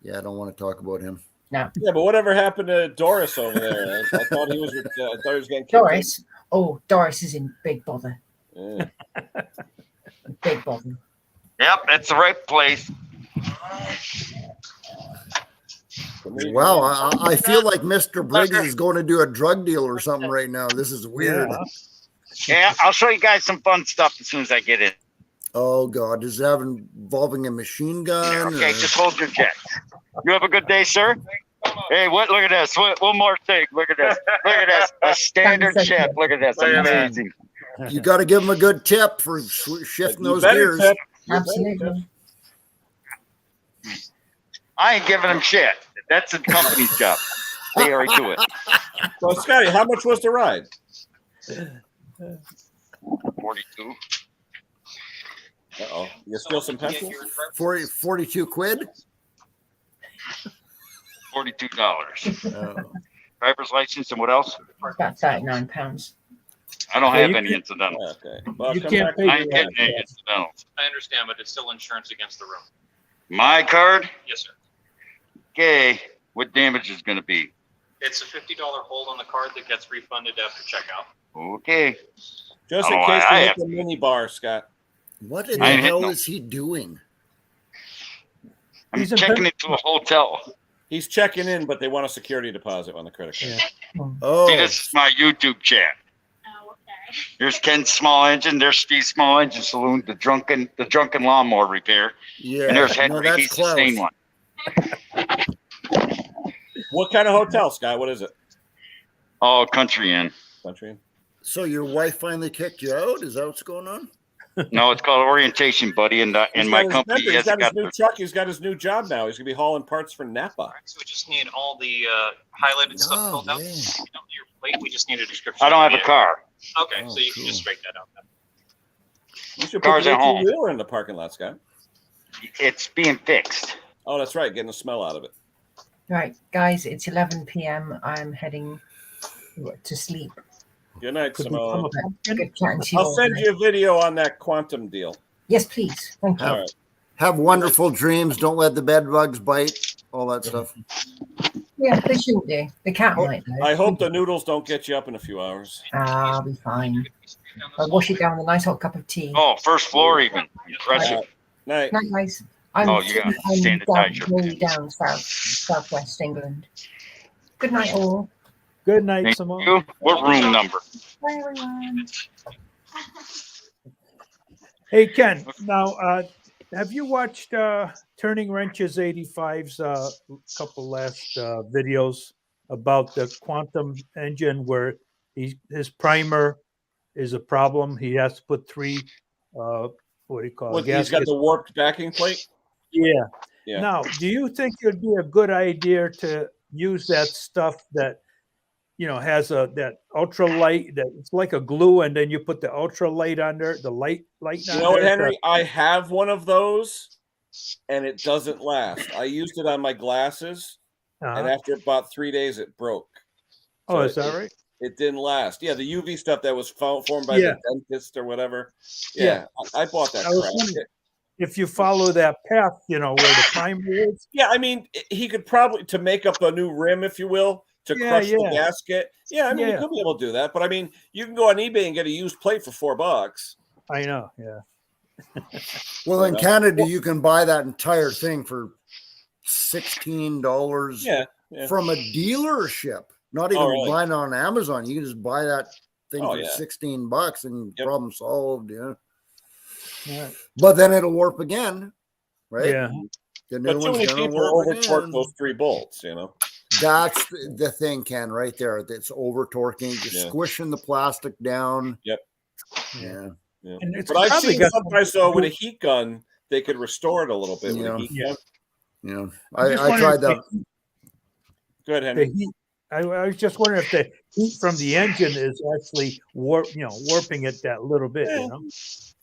[SPEAKER 6] Yeah, I don't want to talk about him.
[SPEAKER 5] No.
[SPEAKER 1] Yeah, but whatever happened to Doris over there? I thought he was. I thought he was getting kicked.
[SPEAKER 5] Doris. Oh, Doris is in big bother.
[SPEAKER 1] Yeah.
[SPEAKER 5] Big bother.
[SPEAKER 3] Yep, that's the right place.
[SPEAKER 6] Wow, I feel like Mr. Briggs is going to do a drug deal or something right now. This is weird.
[SPEAKER 7] Yeah.
[SPEAKER 3] Yeah, I'll show you guys some fun stuff as soon as I get in.
[SPEAKER 6] Oh, God. Does that involving a machine gun?
[SPEAKER 3] Okay,
[SPEAKER 6] or-
[SPEAKER 3] just hold your jet. You have a good day, sir. Hey, what? Look at this. One more thing. Look at this. Look at this. A standard ship. Look at this. Amazing.
[SPEAKER 6] You got to give him a good tip for shifting
[SPEAKER 1] You
[SPEAKER 6] those
[SPEAKER 1] better
[SPEAKER 6] gears.
[SPEAKER 1] tip.
[SPEAKER 5] Absolutely.
[SPEAKER 3] I ain't giving them shit. That's the company's job. They already do it.
[SPEAKER 1] So, Scotty, how much was the ride?
[SPEAKER 3] 42.
[SPEAKER 1] Uh-oh. You steal some pencils?
[SPEAKER 6] 42 quid?
[SPEAKER 3] $42.
[SPEAKER 6] Oh.
[SPEAKER 3] Driver's license and what else?
[SPEAKER 5] About £39.
[SPEAKER 3] I don't
[SPEAKER 7] Yeah,
[SPEAKER 3] have
[SPEAKER 7] you
[SPEAKER 3] any
[SPEAKER 7] can-
[SPEAKER 3] incidentals.
[SPEAKER 1] Okay. Well,
[SPEAKER 7] You
[SPEAKER 1] come
[SPEAKER 7] can't
[SPEAKER 1] back.
[SPEAKER 7] pay
[SPEAKER 3] I ain't getting any incidentals.
[SPEAKER 8] I understand, but it's still insurance against the room.
[SPEAKER 3] My card?
[SPEAKER 8] Yes, sir.
[SPEAKER 3] Okay. What damage is going to be?
[SPEAKER 8] It's a $50 hold on the card that gets refunded after checkout.
[SPEAKER 3] Okay.
[SPEAKER 1] Just in
[SPEAKER 3] Oh,
[SPEAKER 1] case
[SPEAKER 3] I
[SPEAKER 1] you hit
[SPEAKER 3] have-
[SPEAKER 1] the mini bar, Scott.
[SPEAKER 6] What in
[SPEAKER 3] I
[SPEAKER 6] the
[SPEAKER 3] ain't
[SPEAKER 6] hell
[SPEAKER 3] hitting
[SPEAKER 6] is he doing?
[SPEAKER 3] I'm
[SPEAKER 7] He's in
[SPEAKER 3] checking into a hotel.
[SPEAKER 1] He's checking in, but they want a security deposit on the credit card.
[SPEAKER 7] Yeah.
[SPEAKER 6] Oh,
[SPEAKER 3] See, this is my YouTube chat.
[SPEAKER 9] Oh, okay.
[SPEAKER 3] Here's Ken's Small Engine. There's Steve's Small Engine Saloon. The drunken lawnmower repair.
[SPEAKER 6] yeah.
[SPEAKER 3] And there's
[SPEAKER 6] No,
[SPEAKER 3] Henry.
[SPEAKER 6] that's
[SPEAKER 3] He's the
[SPEAKER 6] Klaus.
[SPEAKER 3] same one.
[SPEAKER 1] What kind of hotel, Scott? What is it?
[SPEAKER 3] Oh, Country Inn.
[SPEAKER 1] Country Inn?
[SPEAKER 6] So your wife finally kicked you out? Is that what's going on?
[SPEAKER 3] No, it's called Orientation, buddy. And
[SPEAKER 1] He's
[SPEAKER 3] my
[SPEAKER 1] got his-
[SPEAKER 3] company
[SPEAKER 1] remember, he's
[SPEAKER 3] has
[SPEAKER 1] got his
[SPEAKER 3] got
[SPEAKER 1] new
[SPEAKER 3] the.
[SPEAKER 1] truck. He's got his new job now. He's gonna be hauling parts for Napa.
[SPEAKER 8] All right, so we just need all the highlighted stuff
[SPEAKER 6] Oh,
[SPEAKER 8] filled out.
[SPEAKER 6] man.
[SPEAKER 8] We don't need your plate. We just need a description.
[SPEAKER 3] I don't
[SPEAKER 8] of
[SPEAKER 3] have
[SPEAKER 8] the
[SPEAKER 3] a car.
[SPEAKER 8] vehicle. Okay,
[SPEAKER 6] Oh,
[SPEAKER 8] so you
[SPEAKER 6] cool.
[SPEAKER 8] can just straighten that out. Then.
[SPEAKER 1] You should
[SPEAKER 3] Cars
[SPEAKER 1] put the
[SPEAKER 3] at home.
[SPEAKER 1] 18-wheeler in the parking lot, Scott.
[SPEAKER 3] It's being fixed.
[SPEAKER 1] Oh, that's right. Getting the smell out of it.
[SPEAKER 5] Right, guys, it's 11 p.m. I'm heading to sleep.
[SPEAKER 1] Good night,
[SPEAKER 7] Could we
[SPEAKER 1] Simone.
[SPEAKER 7] come up-
[SPEAKER 5] Good chatting to you.
[SPEAKER 1] I'll
[SPEAKER 5] all.
[SPEAKER 1] send you a video on that quantum deal.
[SPEAKER 5] Yes, please. Thank you.
[SPEAKER 1] All right.
[SPEAKER 6] Have wonderful dreams. Don't let the bed bugs bite. All that stuff.
[SPEAKER 5] Yeah, they shouldn't do. The cat might. Though.
[SPEAKER 1] I hope the noodles don't get you up in a few hours.
[SPEAKER 5] I'll be fine. I'll wash it down with a nice hot cup of tea.
[SPEAKER 3] Oh, first floor even. Impressive.
[SPEAKER 1] Night.
[SPEAKER 5] Night, guys. I'm,
[SPEAKER 3] Oh, you gotta
[SPEAKER 5] I'm
[SPEAKER 3] sanitize your
[SPEAKER 5] way down southwest England. Good night, all.
[SPEAKER 7] Good night,
[SPEAKER 3] Thank
[SPEAKER 7] Simone.
[SPEAKER 3] you. What room number?
[SPEAKER 5] Bye, everyone.
[SPEAKER 7] Hey, Ken, now, have you watched Turning Wrenches 85's couple last videos about the quantum engine where his primer is a problem? He has to put three, what do you call it?
[SPEAKER 1] He's got the warped backing plate.
[SPEAKER 7] Yeah.
[SPEAKER 1] Yeah.
[SPEAKER 7] Now, do you think it would be a good idea to use that stuff that, you know, has that ultra light that it's like a glue, and then you put the ultra light under the light on
[SPEAKER 1] You know what,
[SPEAKER 7] there
[SPEAKER 1] Henry? I have one of those, and it doesn't last. I used it on my glasses, and after about 3 days, it broke.
[SPEAKER 7] Oh, is that right?
[SPEAKER 1] It didn't last. Yeah, the UV stuff that was formed by
[SPEAKER 7] Yeah.
[SPEAKER 1] the dentist or whatever.
[SPEAKER 7] Yeah.
[SPEAKER 1] Yeah, I bought that
[SPEAKER 7] I was
[SPEAKER 1] crap.
[SPEAKER 7] wondering if you follow that path, you know, where the primer is.
[SPEAKER 1] Yeah, I mean, he could probably, to make up a new rim, if you will, to
[SPEAKER 7] Yeah,
[SPEAKER 1] crush the
[SPEAKER 7] yeah.
[SPEAKER 1] gasket. Yeah, I mean,
[SPEAKER 7] Yeah.
[SPEAKER 1] you could be able to do that. But I mean, you can go on eBay and get a used plate for $4.
[SPEAKER 7] I know, yeah.
[SPEAKER 6] Well, in Canada, you can buy that entire thing for $16
[SPEAKER 1] Yeah.
[SPEAKER 6] from a dealership. Not even
[SPEAKER 1] really?
[SPEAKER 6] buying it on Amazon. You can just buy that thing
[SPEAKER 1] Oh,
[SPEAKER 6] for
[SPEAKER 1] yeah.
[SPEAKER 6] $16 and
[SPEAKER 1] Yep.
[SPEAKER 6] problem solved. Yeah.
[SPEAKER 7] Yeah.
[SPEAKER 6] But then it'll warp again, right?
[SPEAKER 7] Yeah.
[SPEAKER 6] The new
[SPEAKER 1] But too
[SPEAKER 6] one's
[SPEAKER 1] many
[SPEAKER 6] gonna
[SPEAKER 1] people
[SPEAKER 6] warp
[SPEAKER 1] over torque
[SPEAKER 6] again.
[SPEAKER 1] those 3 bolts, you know.
[SPEAKER 6] That's the thing, Ken, right there. It's over torquing. You're
[SPEAKER 1] Yeah.
[SPEAKER 6] squishing the plastic down.
[SPEAKER 1] Yep.
[SPEAKER 6] Yeah.
[SPEAKER 1] Yeah.
[SPEAKER 7] And it's
[SPEAKER 1] But I've
[SPEAKER 7] probably
[SPEAKER 1] seen
[SPEAKER 7] got
[SPEAKER 1] sometimes though with a heat gun, they could restore it a little bit with
[SPEAKER 6] Yeah.
[SPEAKER 1] a heat
[SPEAKER 7] Yeah.
[SPEAKER 1] gun.
[SPEAKER 6] Yeah.
[SPEAKER 7] I'm
[SPEAKER 6] I
[SPEAKER 7] just
[SPEAKER 6] tried
[SPEAKER 7] wondering
[SPEAKER 6] that.
[SPEAKER 7] if
[SPEAKER 1] Go ahead,
[SPEAKER 7] the
[SPEAKER 1] Henry.
[SPEAKER 7] heat. I was just wondering if the heat from the engine is actually warping it that little bit, you know?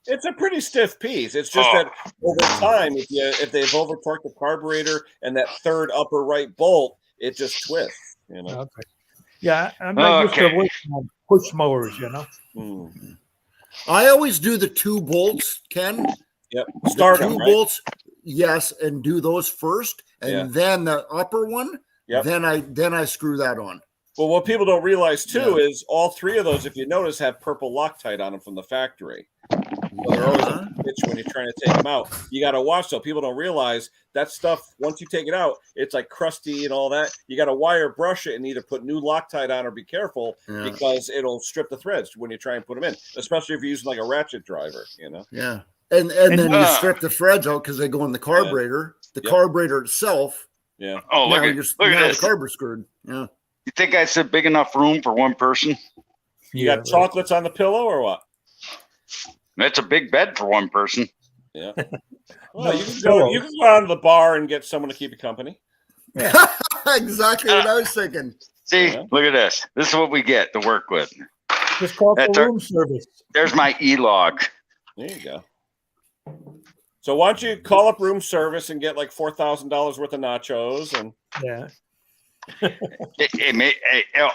[SPEAKER 1] It's a pretty stiff piece. It's just that over time, if they've over torqued the carburetor and that third upper right bolt, it just twists. You know.
[SPEAKER 7] Okay. Yeah, I'm not used to
[SPEAKER 3] Okay.
[SPEAKER 7] working on push mowers, you know?
[SPEAKER 1] Mm.
[SPEAKER 6] I always do the 2 bolts, Ken.
[SPEAKER 1] Yep.
[SPEAKER 6] The
[SPEAKER 1] Start
[SPEAKER 6] 2
[SPEAKER 1] them, right?
[SPEAKER 6] bolts, yes, and do those first, and
[SPEAKER 1] Yeah.
[SPEAKER 6] then the upper one.
[SPEAKER 1] Yep.
[SPEAKER 6] Then I screw that on.
[SPEAKER 1] Well, what people don't realize too
[SPEAKER 6] Yeah.
[SPEAKER 1] is all 3 of those, if you notice, have purple Loctite on them from the factory. So they're always a bitch when you're trying to take them out. You got to watch so people don't realize that stuff. Once you take it out, it's like crusty and all that. You got to wire brush it and either put new Loctite on or be careful
[SPEAKER 6] Yeah.
[SPEAKER 1] because it'll strip the threads when you try and put them in, especially if you're using like a ratchet driver. You know.
[SPEAKER 6] Yeah. And then you
[SPEAKER 3] Ah.
[SPEAKER 6] strip the threads out because they go in the carburetor. The
[SPEAKER 1] Yep.
[SPEAKER 6] carburetor itself.
[SPEAKER 1] Yeah.
[SPEAKER 3] Oh,
[SPEAKER 6] now
[SPEAKER 3] look
[SPEAKER 6] you're
[SPEAKER 3] at
[SPEAKER 6] just
[SPEAKER 3] look
[SPEAKER 6] now
[SPEAKER 3] at
[SPEAKER 6] the
[SPEAKER 3] this.
[SPEAKER 6] carburetor's screwed. Yeah.
[SPEAKER 3] You think that's a big enough room for one person?
[SPEAKER 1] You got chocolates on the pillow or what?
[SPEAKER 3] That's a big bed for one person.
[SPEAKER 1] Yeah.
[SPEAKER 7] No,
[SPEAKER 1] Well, you can go out to the bar and get someone to keep you company.
[SPEAKER 6] Exactly what I was thinking.
[SPEAKER 3] See,
[SPEAKER 1] Yeah.
[SPEAKER 3] look at this. This is what we get to work with.
[SPEAKER 7] Just call for
[SPEAKER 3] That's our-
[SPEAKER 7] room service.
[SPEAKER 3] There's my e-log.
[SPEAKER 1] There you go. So why don't you call up room service and get like $4,000 worth of nachos and
[SPEAKER 7] Yeah.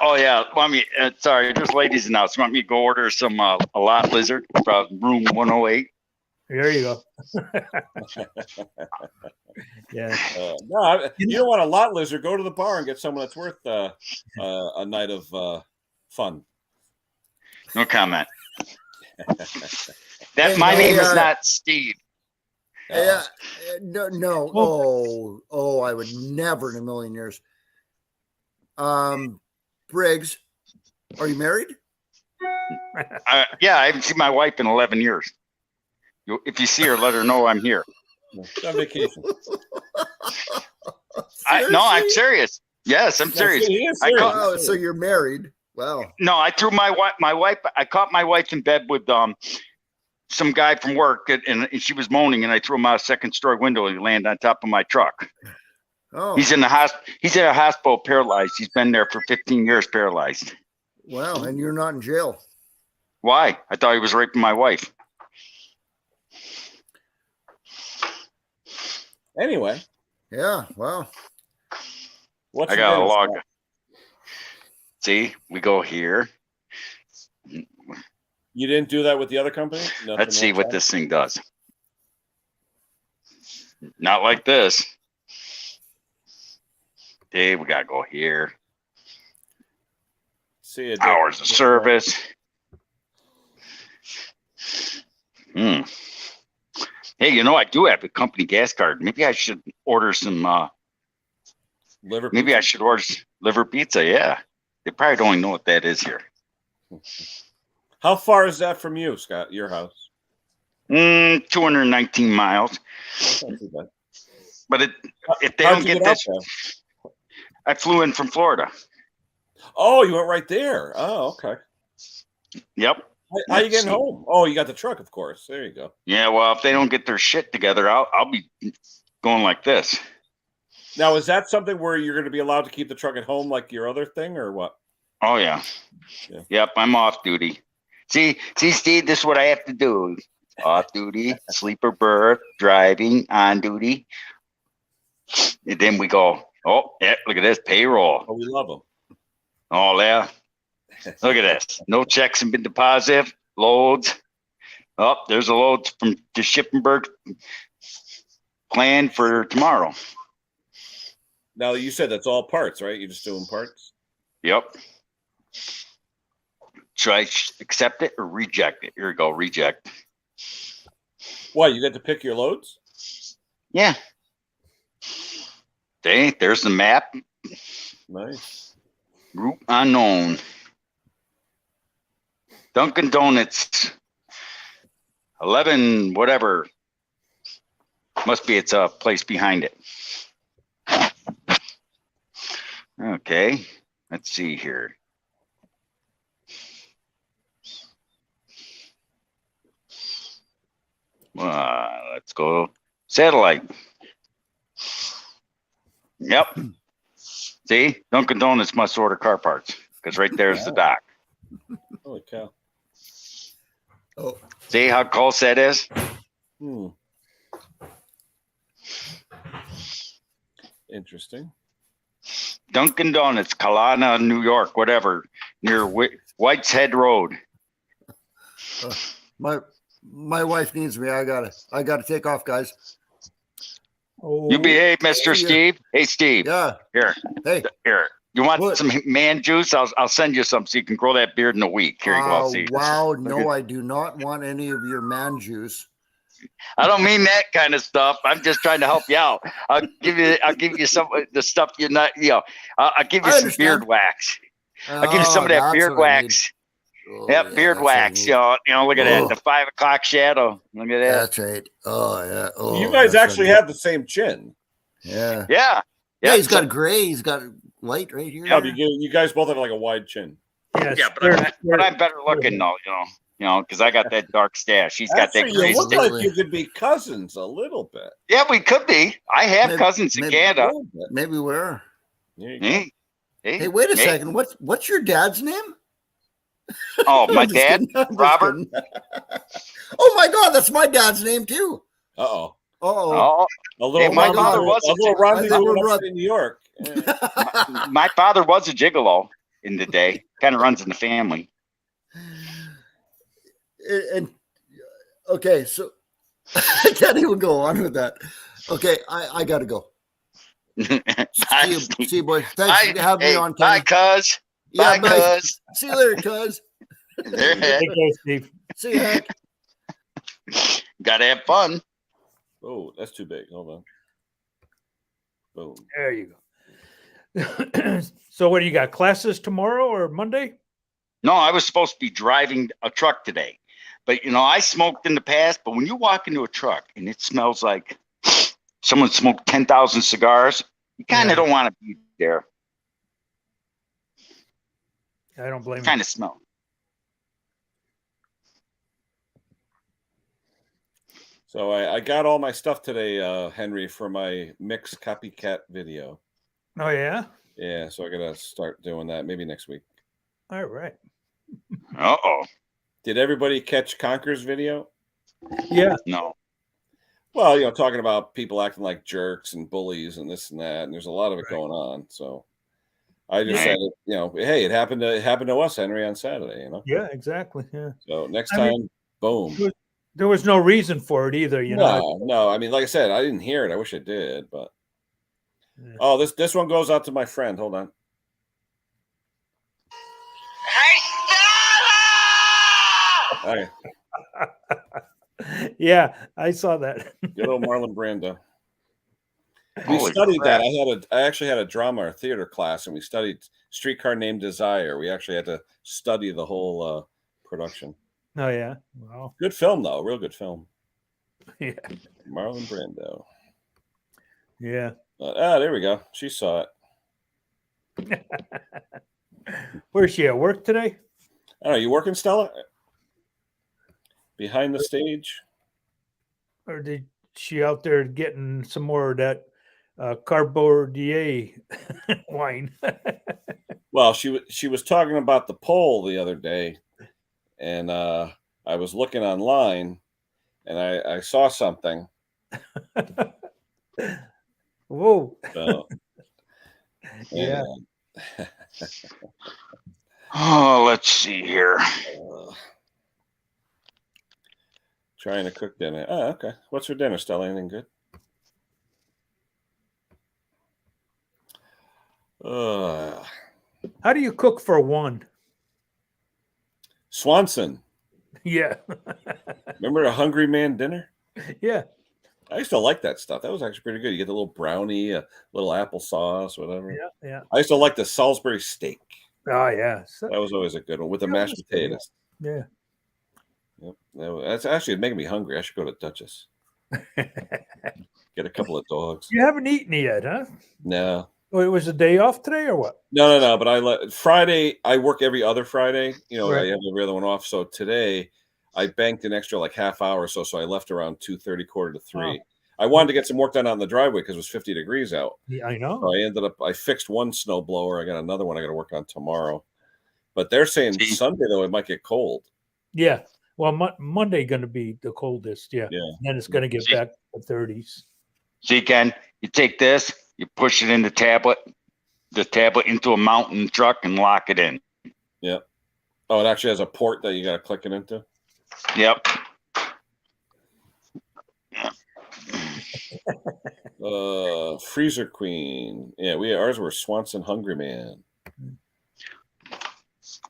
[SPEAKER 3] Oh yeah, want me? Sorry, there's ladies in the house. Want me to go order some a lot lizard from room 108?
[SPEAKER 7] There you go. Yeah.
[SPEAKER 1] no, you don't want a lot lizard. Go to the bar and get someone that's worth a night of fun.
[SPEAKER 3] No comment.
[SPEAKER 6] Hey,
[SPEAKER 3] My
[SPEAKER 6] no,
[SPEAKER 3] name is
[SPEAKER 6] yeah.
[SPEAKER 3] not Steve.
[SPEAKER 6] Yeah. No. Oh, I would never in a million years. Briggs, are you married?
[SPEAKER 3] Yeah, I haven't seen my wife in 11 years. If you see her, let her know I'm here.
[SPEAKER 1] On vacation.
[SPEAKER 3] No, I'm serious. Yes, I'm
[SPEAKER 1] Yes,
[SPEAKER 3] serious.
[SPEAKER 1] he is
[SPEAKER 3] I
[SPEAKER 1] serious.
[SPEAKER 3] caught,
[SPEAKER 6] Oh, so you're married? Wow.
[SPEAKER 3] no, I threw my wife. I caught my wife in bed with some guy from work, and she was moaning, and I threw him out a second story window, and he landed on top of my truck.
[SPEAKER 6] Oh,
[SPEAKER 3] He's in a hospital, paralyzed. He's been there for 15 years, paralyzed.
[SPEAKER 6] wow. And you're not in jail.
[SPEAKER 3] Why? I thought he was raping my wife.
[SPEAKER 1] Anyway,
[SPEAKER 6] Yeah. Wow.
[SPEAKER 1] what's
[SPEAKER 3] I
[SPEAKER 1] your
[SPEAKER 3] got a
[SPEAKER 1] business,
[SPEAKER 3] log.
[SPEAKER 1] Scott?
[SPEAKER 3] See, we go here.
[SPEAKER 1] You didn't do that with the other company? Nothing
[SPEAKER 3] Let's see
[SPEAKER 1] like
[SPEAKER 3] what
[SPEAKER 1] that?
[SPEAKER 3] this thing does. Not like this. Okay, we gotta go here.
[SPEAKER 1] See it.
[SPEAKER 3] Hours of service. Hmm. Hey, I do have a company gas card. Maybe I should order some.
[SPEAKER 1] Liver
[SPEAKER 3] Maybe
[SPEAKER 1] pizza?
[SPEAKER 3] I should order liver pizza. Yeah, they probably don't even know what that is here.
[SPEAKER 1] How far is that from you, Scott? Your house?
[SPEAKER 3] 219 miles.
[SPEAKER 1] That's not too bad.
[SPEAKER 3] But if they
[SPEAKER 1] How'd
[SPEAKER 3] don't
[SPEAKER 1] you
[SPEAKER 3] get
[SPEAKER 1] out
[SPEAKER 3] this,
[SPEAKER 1] there?
[SPEAKER 3] I flew in from Florida.
[SPEAKER 1] Oh, you went right there. Oh, okay.
[SPEAKER 3] Yep.
[SPEAKER 1] How you getting home? Oh, you got the truck, of course. There you go.
[SPEAKER 3] Yeah. Well, if they don't get their shit together, I'll be going like this.
[SPEAKER 1] Now, is that something where you're going to be allowed to keep the truck at home like your other thing, or what?
[SPEAKER 3] Oh yeah.
[SPEAKER 1] Yeah.
[SPEAKER 3] Yep. I'm off duty. See, Steve, this is what I have to do. Off duty, sleeper berth, driving, on duty. And then we go, oh, yeah, look at this, payroll.
[SPEAKER 1] Oh, we love them.
[SPEAKER 3] Oh, yeah. Look at this. No checks have been deposited. Loads. Oh, there's a load from the Shippenberg planned for tomorrow.
[SPEAKER 1] Now, you said that's all parts, right? You're just doing parts?
[SPEAKER 3] Yep. Should I accept it or reject it? Here we go, reject.
[SPEAKER 1] Why, you get to pick your loads?
[SPEAKER 3] Yeah. There's the map.
[SPEAKER 1] Nice.
[SPEAKER 3] Route unknown. Dunkin' Donuts. 11, whatever. Must be it's a place behind it. Okay. Let's see here. Let's go satellite. Yep. See, Dunkin' Donuts must order car parts because right there's the dock.
[SPEAKER 1] Holy cow.
[SPEAKER 6] Oh,
[SPEAKER 3] See how close that is?
[SPEAKER 1] Hmm. Interesting.
[SPEAKER 3] Dunkin' Donuts, Kalana, New York, whatever, near White's Head Road.
[SPEAKER 6] my wife needs me. I gotta take off, guys.
[SPEAKER 7] Oh,
[SPEAKER 3] You behave, Mr.
[SPEAKER 6] See ya.
[SPEAKER 3] Steve. Hey, Steve.
[SPEAKER 6] Yeah.
[SPEAKER 3] Here.
[SPEAKER 6] Hey.
[SPEAKER 3] Here. You want
[SPEAKER 6] What?
[SPEAKER 3] some man juice? I'll send you some so you can grow that beard in a week. Here you go. See.
[SPEAKER 6] Wow. No, I do not want any of your man juice.
[SPEAKER 3] I don't mean that kind of stuff. I'm just trying to help you out. I'll give you some of the stuff you're not. I'll give you
[SPEAKER 6] I
[SPEAKER 3] some
[SPEAKER 6] understand.
[SPEAKER 3] beard wax. I'll give you some of that
[SPEAKER 6] that's
[SPEAKER 3] beard
[SPEAKER 6] what I need.
[SPEAKER 3] wax.
[SPEAKER 6] Oh,
[SPEAKER 3] Yep,
[SPEAKER 6] yeah,
[SPEAKER 3] beard
[SPEAKER 6] that's what I
[SPEAKER 3] wax.
[SPEAKER 6] need.
[SPEAKER 3] Look at
[SPEAKER 6] Oh.
[SPEAKER 3] that. The 5 o'clock shadow. Look at that.
[SPEAKER 6] That's right. Oh yeah. Oh,
[SPEAKER 1] You guys
[SPEAKER 6] that's
[SPEAKER 1] actually
[SPEAKER 6] what I
[SPEAKER 1] have the same chin.
[SPEAKER 6] need. Yeah.
[SPEAKER 3] Yeah.
[SPEAKER 6] Yeah. He's got gray. He's got white right here.
[SPEAKER 1] Yeah, you guys both have like a wide chin.
[SPEAKER 7] yes,
[SPEAKER 3] Yeah, but I'm better looking though. Because I got that dark stash. He's got that
[SPEAKER 1] Actually, you
[SPEAKER 3] crazy.
[SPEAKER 1] look like you could be cousins a little bit.
[SPEAKER 3] Yeah, we could be. I have
[SPEAKER 6] Maybe-
[SPEAKER 3] cousins in
[SPEAKER 6] maybe-
[SPEAKER 1] A
[SPEAKER 3] Canada.
[SPEAKER 1] little bit.
[SPEAKER 6] Maybe we're.
[SPEAKER 1] There you go.
[SPEAKER 3] Hey,
[SPEAKER 6] Hey, wait a
[SPEAKER 3] hey.
[SPEAKER 6] second. What's your dad's name?
[SPEAKER 3] Oh, my
[SPEAKER 6] I'm just
[SPEAKER 3] dad,
[SPEAKER 6] kidding. I'm just
[SPEAKER 3] Robert.
[SPEAKER 6] kidding. Oh my God, that's my dad's name too.
[SPEAKER 1] Uh-oh.
[SPEAKER 6] Oh.
[SPEAKER 3] Oh,
[SPEAKER 1] A little
[SPEAKER 3] Hey, my
[SPEAKER 1] rendezvous-
[SPEAKER 3] father was
[SPEAKER 1] a little
[SPEAKER 3] a-
[SPEAKER 1] rendezvous
[SPEAKER 6] I-
[SPEAKER 1] up in New York. Yeah.
[SPEAKER 3] my father was a gigolo in the day. Kind of runs in the family.
[SPEAKER 6] And okay, so I can't even go on with that. Okay, I gotta go. See you, boy. Thanks for having me on,
[SPEAKER 3] Bye,
[SPEAKER 6] Kenny.
[SPEAKER 3] cuz.
[SPEAKER 6] Yeah,
[SPEAKER 3] Bye,
[SPEAKER 6] bye.
[SPEAKER 3] cuz.
[SPEAKER 6] See you later, cuz.
[SPEAKER 7] Take care, Steve.
[SPEAKER 6] See you, Hank.
[SPEAKER 3] Gotta have fun.
[SPEAKER 1] Oh, that's too big. Hold on. Boom.
[SPEAKER 7] There you go. So what do you got? Classes tomorrow or Monday?
[SPEAKER 3] No, I was supposed to be driving a truck today, but I smoked in the past. But when you walk into a truck and it smells like someone smoked 10,000 cigars, you kind of don't want to be there.
[SPEAKER 7] I don't blame you.
[SPEAKER 3] Kind of smell.
[SPEAKER 1] So I got all my stuff today, Henry, for my mix copycat video.
[SPEAKER 7] Oh, yeah?
[SPEAKER 1] Yeah, so I got to start doing that maybe next week.
[SPEAKER 7] All right.
[SPEAKER 3] Uh-oh.
[SPEAKER 1] Did everybody catch Conker's video?
[SPEAKER 7] Yeah.
[SPEAKER 3] No.
[SPEAKER 1] Well, talking about people acting like jerks and bullies and this and that, and there's a lot of it going on. So I just said, hey, it happened to us, Henry, on Saturday.
[SPEAKER 7] Yeah, exactly. Yeah.
[SPEAKER 1] So next time, boom.
[SPEAKER 7] There was no reason for it either,
[SPEAKER 1] No. I mean, like I said, I didn't hear it. I wish I did, but oh, this one goes out to my friend. Hold on. Hey.
[SPEAKER 7] Yeah, I saw that.
[SPEAKER 1] Good old Marlon Brando. We
[SPEAKER 3] Holy
[SPEAKER 1] studied
[SPEAKER 3] crap.
[SPEAKER 1] that. I actually had a drama or theater class, and we studied Streetcar Named Desire. We actually had to study the whole production.
[SPEAKER 7] Oh, yeah. Wow.
[SPEAKER 1] Good film, though. Real good film.
[SPEAKER 7] Yeah.
[SPEAKER 1] Marlon Brando.
[SPEAKER 7] Yeah.
[SPEAKER 1] There we go. She saw it.
[SPEAKER 7] Where's she at work today?
[SPEAKER 1] I don't know. You working, Stella? Behind the stage?
[SPEAKER 7] Or did she out there getting some more of that Carbordier wine?
[SPEAKER 1] Well, she was talking about the poll the other day, and I was looking online, and I saw something.
[SPEAKER 7] Whoa.
[SPEAKER 1] So,
[SPEAKER 7] yeah.
[SPEAKER 3] Oh, let's see here.
[SPEAKER 1] Trying to cook dinner. Oh, okay. What's for dinner, Stella? Anything good?
[SPEAKER 7] How do you cook for one?
[SPEAKER 1] Swanson.
[SPEAKER 7] Yeah.
[SPEAKER 1] Remember a Hungry Man dinner?
[SPEAKER 7] Yeah.
[SPEAKER 1] I used to like that stuff. That was actually pretty good. You get the little brownie, a little applesauce, whatever.
[SPEAKER 7] Yeah.
[SPEAKER 1] I used to like the Salisbury steak.
[SPEAKER 7] Oh, yeah. So,
[SPEAKER 1] That was always a good one with the mashed potatoes.
[SPEAKER 7] Yeah.
[SPEAKER 1] Yep. That's actually making me hungry. I should go to Duchess. Get a couple of dogs.
[SPEAKER 7] You haven't eaten yet, huh?
[SPEAKER 1] No.
[SPEAKER 7] Oh, it was a day off today or what?
[SPEAKER 1] No. But Friday, I work every other Friday.
[SPEAKER 7] Right.
[SPEAKER 1] I have every other one off. So today, I banked an extra like half hour or so. So I left around 2:30, 2:45. I wanted to get some work done on the driveway because it was 50 degrees out.
[SPEAKER 7] Yeah, I know.
[SPEAKER 1] So I fixed one snow blower. I got another one I got to work on tomorrow. But they're saying Sunday, though, it might get cold.
[SPEAKER 7] Yeah. Well, Monday going to be the coldest. Yeah.
[SPEAKER 1] Yeah.
[SPEAKER 7] And then it's going to get back to 30s.
[SPEAKER 3] So Ken, you take this, you push it in the tablet into a mountain truck and lock it in.
[SPEAKER 1] Yeah. Oh, it actually has a port that you got to click it into?
[SPEAKER 3] Yep.
[SPEAKER 1] Freezer Queen. Yeah, ours were Swanson Hungry Man.
[SPEAKER 3] This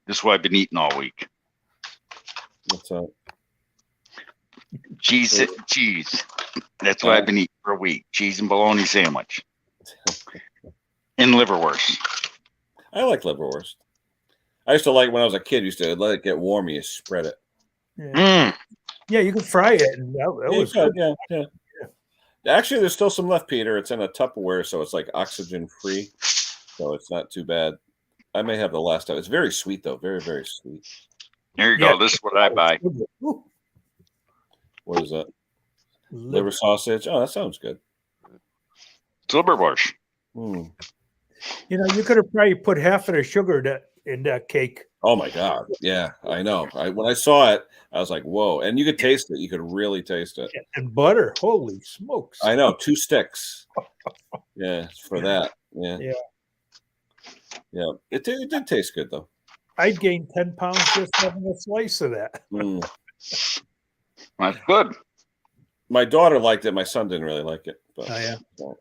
[SPEAKER 3] is what I've been eating all week.
[SPEAKER 1] What's that?
[SPEAKER 3] Cheese. That's what I've been eating for a week. Cheese and bologna sandwich. And liverwurst.
[SPEAKER 1] I like liverwurst. I used to like when I was a kid. Used to let it get warm. You spread it.
[SPEAKER 7] Yeah. Yeah, you can fry it. And that was good.
[SPEAKER 1] Yeah. Actually, there's still some left, Peter. It's in a Tupperware, so it's like oxygen free, so it's not too bad. I may have the last time. It's very sweet though. Very, very sweet.
[SPEAKER 3] There you go. This is what I buy.
[SPEAKER 1] What is that? Liver sausage. Oh, that sounds good.
[SPEAKER 3] It's liverwurst.
[SPEAKER 7] You know, you could have probably put half of the sugar in that cake.
[SPEAKER 1] Oh my God. Yeah, I know. When I saw it, I was like, whoa. And you could taste it. You could really taste it.
[SPEAKER 7] And butter. Holy smokes.
[SPEAKER 1] I know. 2 sticks. Yeah, for that. Yeah. It did taste good though.
[SPEAKER 7] I'd gain 10 pounds just having a slice of that.
[SPEAKER 3] That's good.
[SPEAKER 1] My daughter liked it. My son didn't really like it. But,
[SPEAKER 7] Oh, yeah.
[SPEAKER 1] Well,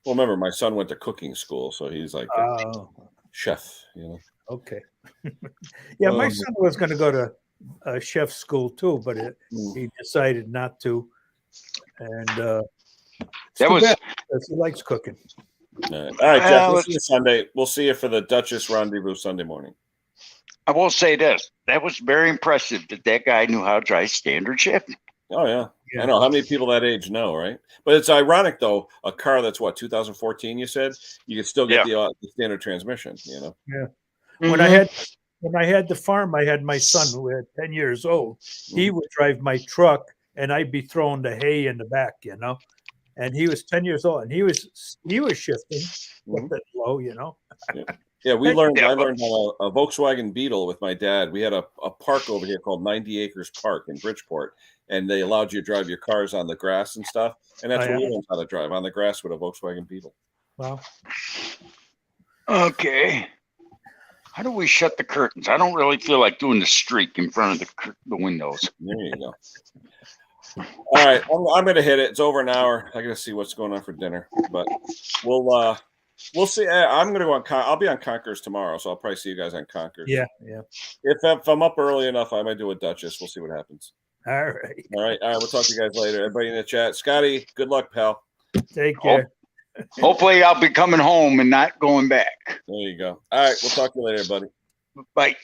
[SPEAKER 1] remember, my son went to cooking school, so he's like a chef,
[SPEAKER 7] Okay. Yeah, my son was going to go to chef school too, but he decided not to. And
[SPEAKER 3] That was
[SPEAKER 7] because he likes cooking.
[SPEAKER 1] All right, Jeff. We'll see you Sunday. We'll see you for the Duchess Rendezvous Sunday morning.
[SPEAKER 3] I will say this. That was very impressive that guy knew how to drive standard shift.
[SPEAKER 1] Oh, yeah. I know. How many people that age know, right? But it's ironic, though. A car that's, 2014, you said? You could still get the standard transmission, you know?
[SPEAKER 7] Yeah.
[SPEAKER 3] Mm-hmm.
[SPEAKER 7] When I had the farm, I had my son who had 10 years old. He would drive my truck, and I'd be throwing the hay in the back, you know? And he was 10 years old, and he was shifting a bit low, you know?
[SPEAKER 1] Yeah, I learned on a Volkswagen Beetle with my dad. We had a park over here called 90 Acres Park in Bridgeport, and they allowed you to drive your cars on the grass and stuff. And that's what we learned how to drive on the grass with a Volkswagen Beetle.
[SPEAKER 7] Wow.
[SPEAKER 3] Okay. How do we shut the curtains? I don't really feel like doing the streak in front of the windows.
[SPEAKER 1] There you go. All right, I'm going to hit it. It's over an hour. I got to see what's going on for dinner, but we'll see. I'm going to go on. I'll be on Conquerors tomorrow, so I'll probably see you guys on Conquerors.
[SPEAKER 7] Yeah.
[SPEAKER 1] If I'm up early enough, I might do a Duchess. We'll see what happens.
[SPEAKER 7] All right.
[SPEAKER 1] We'll talk to you guys later. Everybody in the chat. Scotty, good luck, pal.
[SPEAKER 7] Take care.
[SPEAKER 3] Hopefully, I'll be coming home and not going back.
[SPEAKER 1] There you go. All right, we'll talk to you later, buddy.
[SPEAKER 3] Bye.